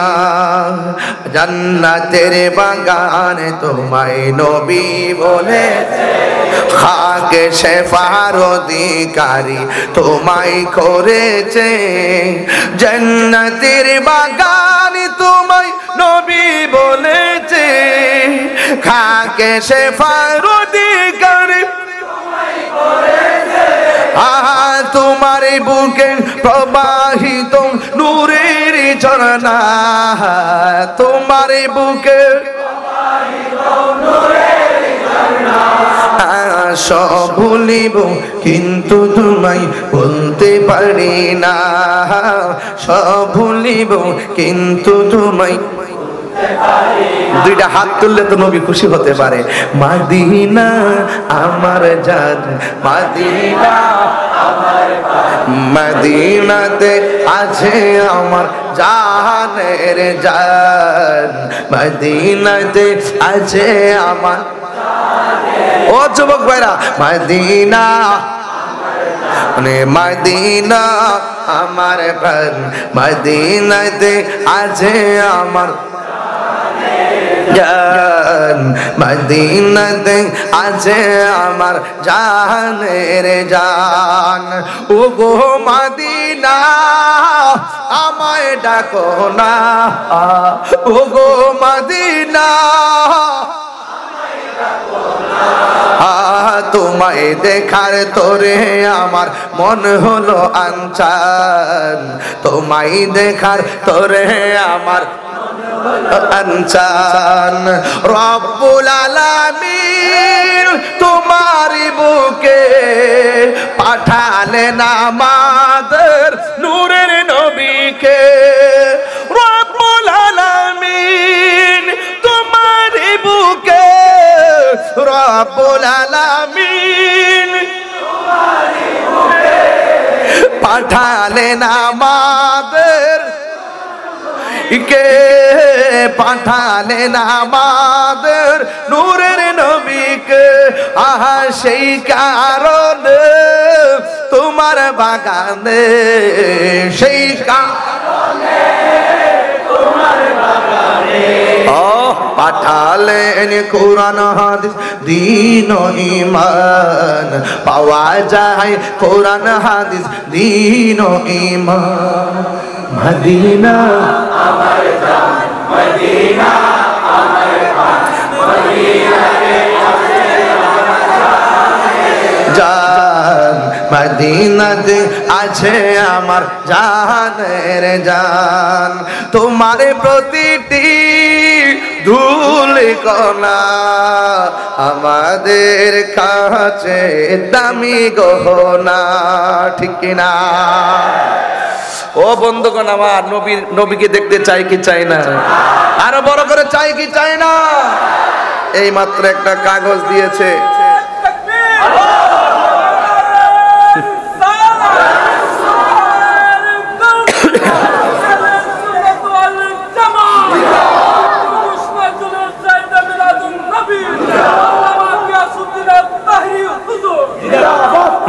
জান্নাতের বাগানে তোমায় নবী বলেছে খাকে শেফার অধিকারী তোমায় করেছে জান্নাতের বাগানে তোমায় নবী বলেছে খাকে শেফার অধিকারী তোমার বুকে প্রবাহিত নূরের ঝরনা তোমার বুকে সব ভুলিব কিন্তু তোমায় বলতে পারি না সব ভুলিব কিন্তু তোমায় দুইটা হাত তুললে তো নবী খুশি হতে পারে মদিনা আমার জান মদিনা মদিনাতে আছে আমার জানের জান মদিনাতে আছে আমার ও যুবক ভাইরা মদিনা মানে মদিনা আমার প্রাণ মদিনাতে আছে আমার জান মদিনাতে আছে আমার জানের জান ও গো মদিনা আমায় ডাকো না ও গো মদিনা তোমায় দেখার তোরে আমার মন হলো আনচান তোমায় দেখার তোরে আমার আনচান রব্বুল আলামিন তোমার বুকে পাঠালেন আমাদের নূরের নবীকে রব্বুল আলামিন তোমার বুকে রব্বুল আলামিন পাঠালেন আমাদের কে পাঠালেন আমাদের নূরের নবীকে আহা সেই কারণে তোমার বাগানে সেই কারণে তোমার বাগানে পাঠালেন কোরআন হাদিস দ্বীন ও ঈমান পাওয়া যায় কোরআন হাদিস দ্বীন ও ঈমান মদিনা আমার জান মদিনা আমার প্রাণ মদিনাতে আছে জান মদিনাতে আছে আমার জানের জান তোমার প্রতিটি ধুল কণা আমাদের কাছে দামি গহনা ঠিক কিনা ও বন্ধুগণ আমার নবীকে দেখতে চাই কি চাই না আরো বড় করে চাই কি চাই না এই মাত্র একটা কাগজ দিয়েছে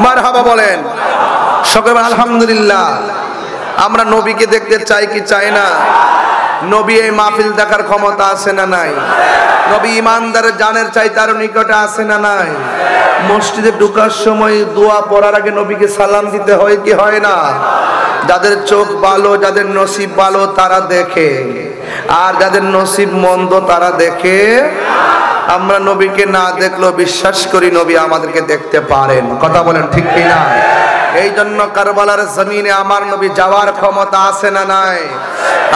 মারহাবা বলেন সকলে আলহামদুলিল্লাহ আমরা নবীকে দেখতে চাই কি চাই না নবী এই মাহফিল দেখার ক্ষমতা আছে না নাই? নবী ইমানদারের জানের চাই তার নিকটে আছে না নাই? মসজিদে ঢোকার সময় দোয়া পড়ার আগে নবীকে সালাম দিতে হয় কি হয় না? যাদের চোখ ভালো, যাদের নসিব ভালো তারা দেখে, আর যাদের নসিব মন্দ তারা দেখে। আমরা নবীকে না দেখলেও বিশ্বাস করি নবী আমাদেরকে দেখতে পারেন। কথা বলেন ঠিক কিনা? এই জন্য কারবালার জমিনে আমার নবী যাওয়ার ক্ষমতা আছে না নাই?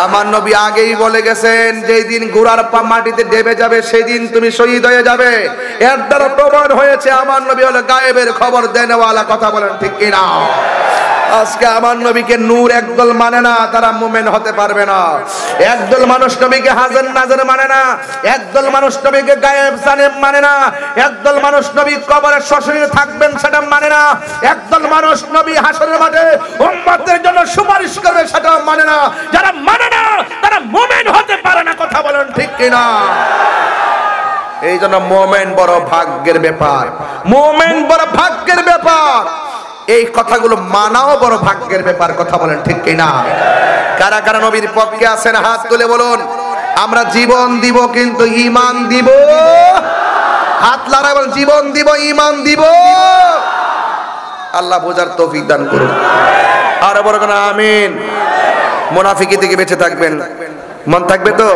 আমার নবী আগেই বলে গেছেন, যেই দিন ঘোড়ার পা মাটিতে ডেবে যাবে সেই দিন তুমি শহীদ হয়ে যাবে। এর দ্বারা প্রমাণ হয়েছে আমার নবী হলো গায়েবের খবর দেনেওয়ালা। কথা বলেন ঠিক কিনা? আজকে আমার নবীকে নূর একদল মানে না, তারা মুমিন হতে পারবে না। একদল মানুষ নবীকে হাজার নাজার মানে না, একদল মানুষ নবীকে গায়েব জানে মানে না, একদল মানুষ নবী কবরে সশরীরে থাকবেন সেটা মানে না, একদল মানুষ নবী হাসরের মাঠে উম্মতের জন্য সুপারিশ করবে সেটা মানে না। যারা মানে না তারা মুমিন হতে পারে না। কথা বলেন ঠিক কিনা? এই জন্য মুমিন বড় ভাগ্যের ব্যাপার, মুমিন বড় ভাগ্যের ব্যাপার। এই কথাগুলো মানাও বড় ভাগ্যের ব্যাপার। কথা বলেন ঠিক কিনা? কারা কারা নবীর পক্ষে আছেন হাত তুলে বলুন। আমরা জীবন দিব কিন্তু ঈমান দিব। হাত লাগাই বলুন, জীবন দিব ঈমান দিব। আল্লাহ বোঝার তৌফিক দান করুন। আর বড় কোন আমিন। মুনাফিকি থেকে বেঁচে থাকবেন। মন থাকবে তো?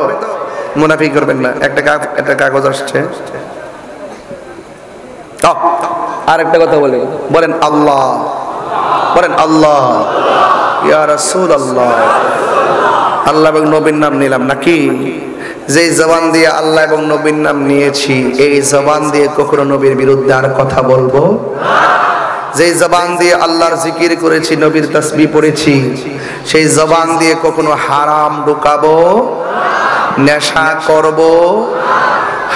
মুনাফিক করবেন না। একটা কাগজ আসছে, আর একটা কথা বলেন আল্লাহ, বলেন আল্লাহ, ইয়া রাসূলুল্লাহ। আল্লাহ এবং নবীর নাম নিলাম নাকি? যেই জবান দিয়ে আল্লাহ এবং নবীর নাম নিয়েছি এই জবান দিয়ে কখনো নবীর বিরুদ্ধে আর কথা বলবো না। যেই জবান দিয়ে আল্লাহর জিকির করেছি, নবীর তাসবিহ পড়েছি, সেই জবান দিয়ে কখনো হারাম ঢুকাবো, নেশা করব,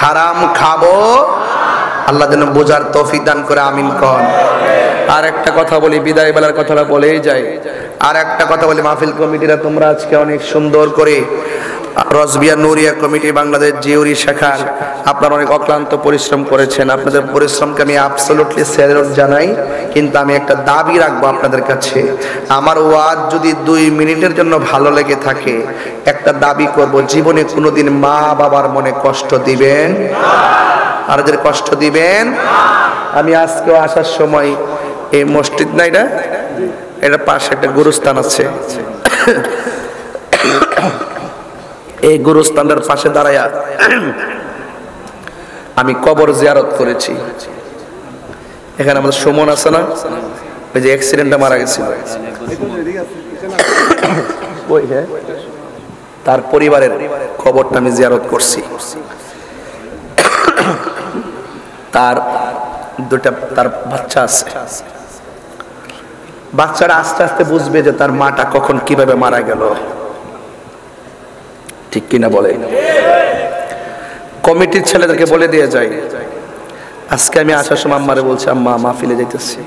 হারাম খাবো। আল্লাহ যেন বোঝার তৌফিক দান করে আমিন কন। আর একটা কথা বলি, বিদায় বেলার কথাটা বলেই যাই। আর একটা কথা বলি, মাহফিল কমিটিরা তোমরা আজকে অনেক সুন্দর করে রজবিয়া নুরিয়া কমিটি বাংলাদেশ জিউরি শাখার আপনারা অনেক অক্লান্ত পরিশ্রম করেছেন। আপনাদের পরিশ্রমকে আমি অ্যাবসলিউটলি স্যালুট জানাই। কিন্তু আমি একটা দাবি রাখবো আপনাদের কাছে, আমার ওয়াজ যদি 2 মিনিটের জন্য ভালো লেগে থাকে, একটা দাবি করব, জীবনে কোনোদিন মা বাবার মনে কষ্ট দিবেন না, আর যাদের কষ্ট দিবেন। আমি আজকেও আসার সময় এই মসজিদ না, এটা পাশে একটা গুরুস্থান আছে, এই গুরুস্থানের পাশে দাঁড়ায়া আমি কবর জিয়ারত করেছি। এখানে আমাদের সুমন আছে না, ওই যে অ্যাক্সিডেন্টে মারা গেছিল, তার পরিবারের কবরটা আমি জিয়ারত করছি। তার বাচ্চা আছে। বাচ্চারা আস্তে আস্তে বুঝবে যে তার মাটা কখন কিভাবে মারা গেল। ঠিক কিনা বলে? কমিটির ছেলেদেরকে বলে দিয়ে যাই, আজকে আমি আসার সময় আম্মারে বলছি, আম্মা মাহফিলে যাইতেছি।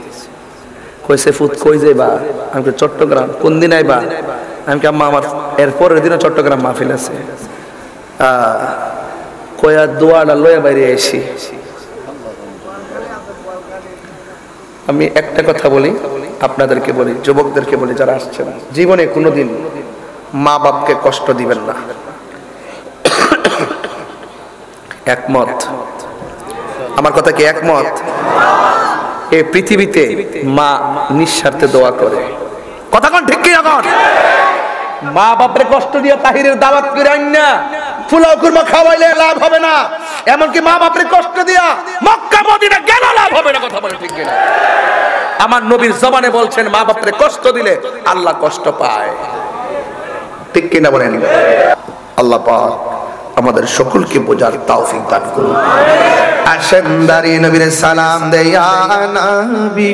কইছে ফুত কই যাইবা? আমি চট্টগ্রাম। কোন দিন আইবা? আমি আম্মা আমার এরপরের দিনও চট্টগ্রাম মাহফিল আছে। কয়া দোয়াটা লয়ে বাইরে আইছি। আমি একটা কথা বলি, আপনাদেরকে বলি, যুবকদেরকে বলি যারা আসছেন, জীবনে কোনোদিন মা বাপকে কষ্ট দিবেন না। একমত? আমার কথা কি একমত? এই পৃথিবীতে মা নিঃস্বার্থে দোয়া করে। কথা কোন ঠিক কি এখন? মা বাপরে কষ্ট দিয়ে তাহিরের দাওয়াত করে আইনা ফুলাও কুরমা খাওয়াইলে লাভ হবে না, এমনকি মা বাপরে কষ্ট দিয়া মক্কা মদিনা গেল লাভ হবে না। কথা বলে ঠিক কিনা? আমার নবীর জবানে বলছেন, মা বাপরে কষ্ট দিলে আল্লাহ কষ্ট পায়। ঠিক কিনা বলেন? আল্লাহ পাক আমাদের সকলকে বোঝার তৌফিক দান করুন। আসেন দাঁড়িয়ে নবীর সালাম দেই, ইয়া নবী।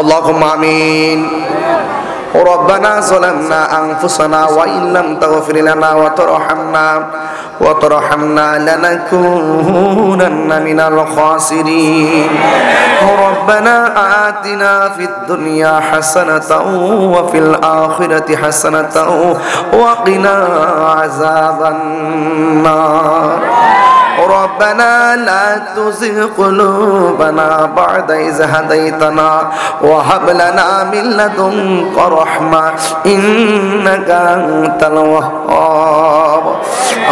আল্লাহুম্মা আমিন। ربنا ظلمنا أنفسنا وإن لم تغفر لنا وترحمنا لنكونن من الخاسرين ربنا آتنا في الدنيا حسنة وفي الآخرة حسنة وقنا عذاب النار ربنا لا تزغ قلوبنا بعد إذ هديتنا وهب لنا من لدنك رحمة إنك أنت الوهاب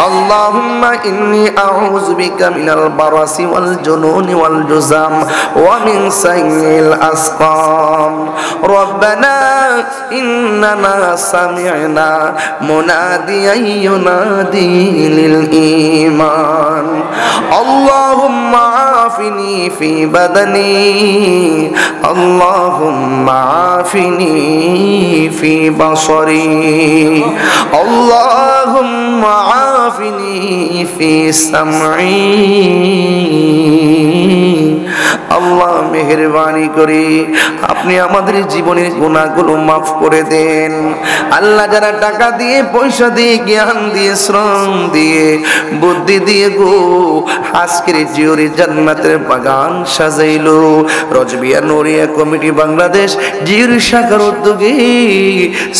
اللهم إني أعوذ بك من البرص والجنون والجذام ومن سيء الأسقام ربنا إننا سمعنا مناديا ينادي للإيمان اللهم عافني في بدني اللهم عافني في بصري اللهم عافني في سمعي আল্লাহ মেহেরবানি করে আপনি আমাদের জীবনের গুনাহগুলো মাফ করে দেন আল্লাহ যারা টাকা দিয়ে পয়সা দিয়ে জ্ঞান দিয়ে শ্রম দিয়ে বুদ্ধি দিয়ে গো আজকের জিওরি জান্নাতের বাগান সাজাইলো রজবিয়া নূরিয়া কমিটি বাংলাদেশ জিওরি শাখার উদ্যোগে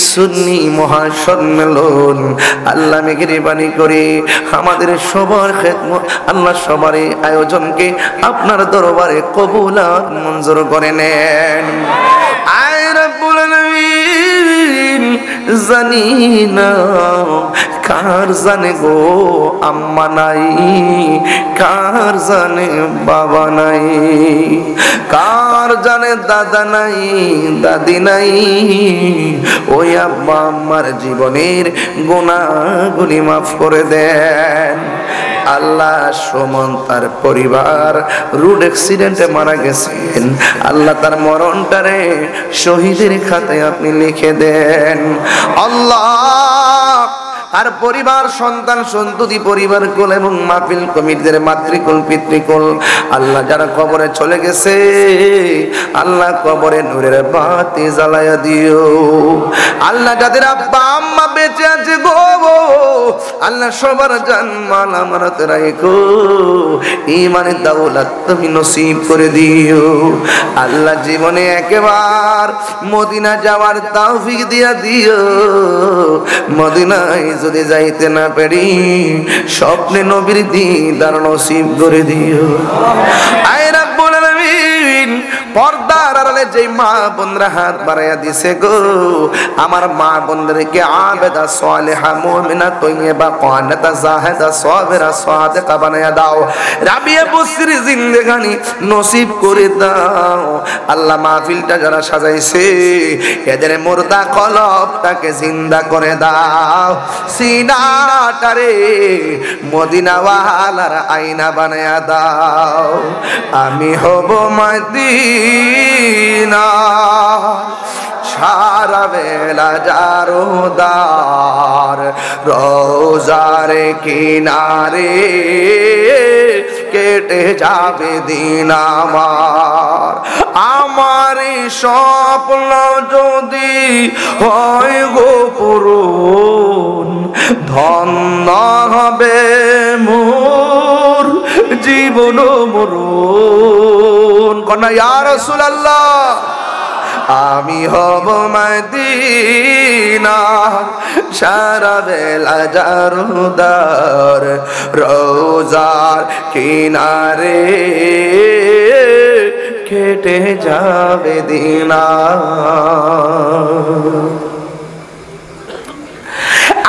সুন্নি মহাসম্মেলন আল্লাহ মেহেরবানি করে আমাদের সবার খেদমত আল্লাহ সবার আয়োজনকে আপনার দরবারে কবুল আর মঞ্জুর করে নেন আয় রব্বুল আলামিন জানি না কার জানে গো আম্মা নাই কার জানে বাবা নাই কার জানে দাদা নাই দাদি নাই ওই আব্বা আম্মার জীবনের গুনাহগুলি মাফ করে দেন আল্লাহ সুমন তার পরিবার রোড অ্যাক্সিডেন্টে মারা গেছেন আল্লাহ তার মরণটারে শহীদের খাতায় আপনি লিখে দেন আল্লাহ আর পরিবার সন্তান সন্ততি পরিবার কুল এবং মাহফিল কমিটিদের মাতৃকুল পিতৃকুল আল্লাহ যারা কবরে চলে গেছে আল্লাহ কবরে নূরের বাতি জ্বালায়া দিও আল্লাহ যাদের আব্বা আম্মা বেঁচে আছে গো আল্লাহ সবার জান মাল আমানত রাখো ঈমানের দৌলত তুমি নসিব করে দিও আল্লাহ জীবনে একবার মদিনা যাওয়ার তৌফিক দিয়া দিও মদিনায় যদি যাইতে না পারি স্বপ্নে নবীর দিদার নসিব করে দিও আয় রব্বুল আলামিন পর্দার আড়ালে যে মা বোনরা হাত বাড়াইয়া দিছে গো আমার মা বোনদেরকে আবেদা সালেহা মুমিনা তয়্যিবা কানাতা জাহিদা সাবিরা সাদিকা বানায়া দাও রাবিয়া বুসরি জিন্দেগানি নসিব করে দাও আল্লাহ মাহফিলটা যারা সাজাইছে এদের মুর্দা কলবটাকে জিন্দা করে দাও সিনাটারে মদিনাওয়ালার আয়না বানায়া দাও আমি হব মদিনা সারা বেলা জারোদার রোজার কিনারে কেটে যাবে দিন আমার স্বপ্ন যদি হয় গো পূরণ ধন্য হবে মোর জীবন মরণ কন্যা ইয়া রাসূলুল্লাহ আমি হব মদিনা সারা বেলা জারোদার রোজার কিনারে কেটে যাবে দিন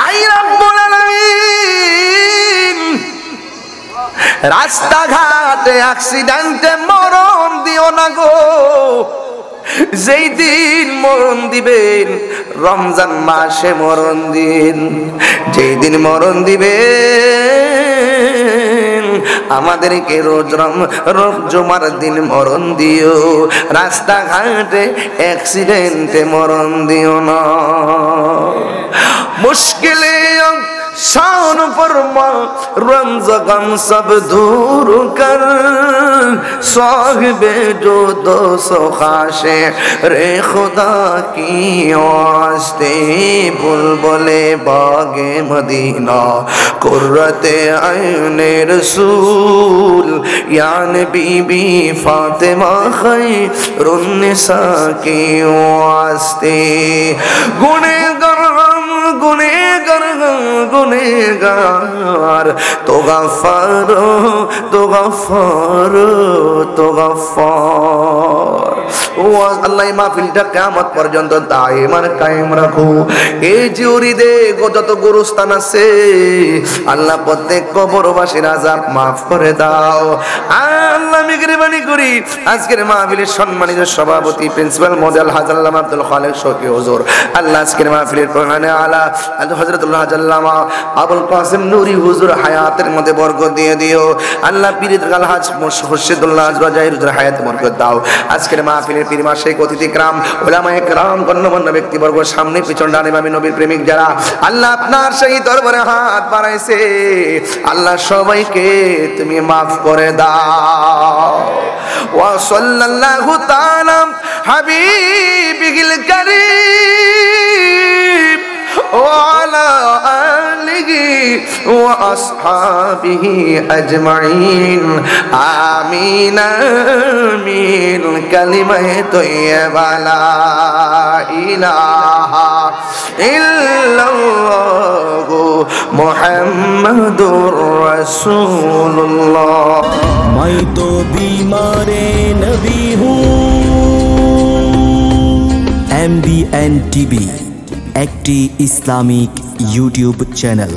আই রব্বুল আলামিন রাস্তাঘাটে অ্যাক্সিডেন্টে মরণ দিও না গো যেই দিন মরণ দিবেন রমজান মাসে মরণ দিন যেই দিন মরণ দিবেন আমাদেরকে রোজ জুমার দিন মরণ দিও রাস্তাঘাটে অ্যাক্সিডেন্টে মরণ দিও না মুশকিলে शान फरमा रंज गम सब दूर कर साहिबे जो दो खाशे रे खुदा की वास्ते बुलबुले बागे मदीना कुर्रते आईने रसूल यान बीबी फातिमा खैरुन निसा की वास्ते गुनेगार গুনেগার গুনেগার, তো গফার তো গফার তো গফার। ও আল্লাহ মাহফিলটা কিয়ামত পর্যন্ত দাইমান কায়েম রাখো। এই জিউরিদে যত গুরুস্থান আছে আল্লাহ প্রত্যেক কবরবাসীর আযাব মাফ করে দাও আল্লাহ। মেহেরবানি করি আজকের মাহফিলের সম্মানিত সভাপতি প্রিন্সিপাল মডেল হাজাল্লাহ আব্দুল খালেক শফি হুজুর, আল্লাহ আজকের মাহফিলের প্রধানে আলা হযরতুল্লাহ হাজাল্লামা আবুল কাসিম নূরি হুজুর হায়াতের মধ্যে বরকত দিয়ে দিও আল্লাহ। পীরিত আলহাজ মুর্শিদুল্লাহ রাজাই হুজুর হায়াতে বরকত দাও। আজকের মাহফিলের পীর মাশায়েখ অতিথি کرام উলামায়ে کرام গণ্যমান্য ব্যক্তিবর্গ সামনে পিছন ডানে বামে নবীর প্রেমিক যারা আল্লাহ আপনার সেই দরবারে হাত বাড়াইছে আল্লাহ সবাইকে তুমি মাফ করে দাও। ওয়া সাল্লাল্লাহু তাআলা হাবিবিল কারীম ওয়া আলা আলিহি ওয়া আসহাবিহি আজমাইন আমিন আমিন। কালিমায়ে তাইয়্যিবা লা ইলাহা ইল্লাল্লাহু মুহাম্মাদুর রাসূলুল্লাহ।
मैं तो बीमार नबी हूँ। MBN TV একটি ইসলামিক ইউটিউব চ্যানেল।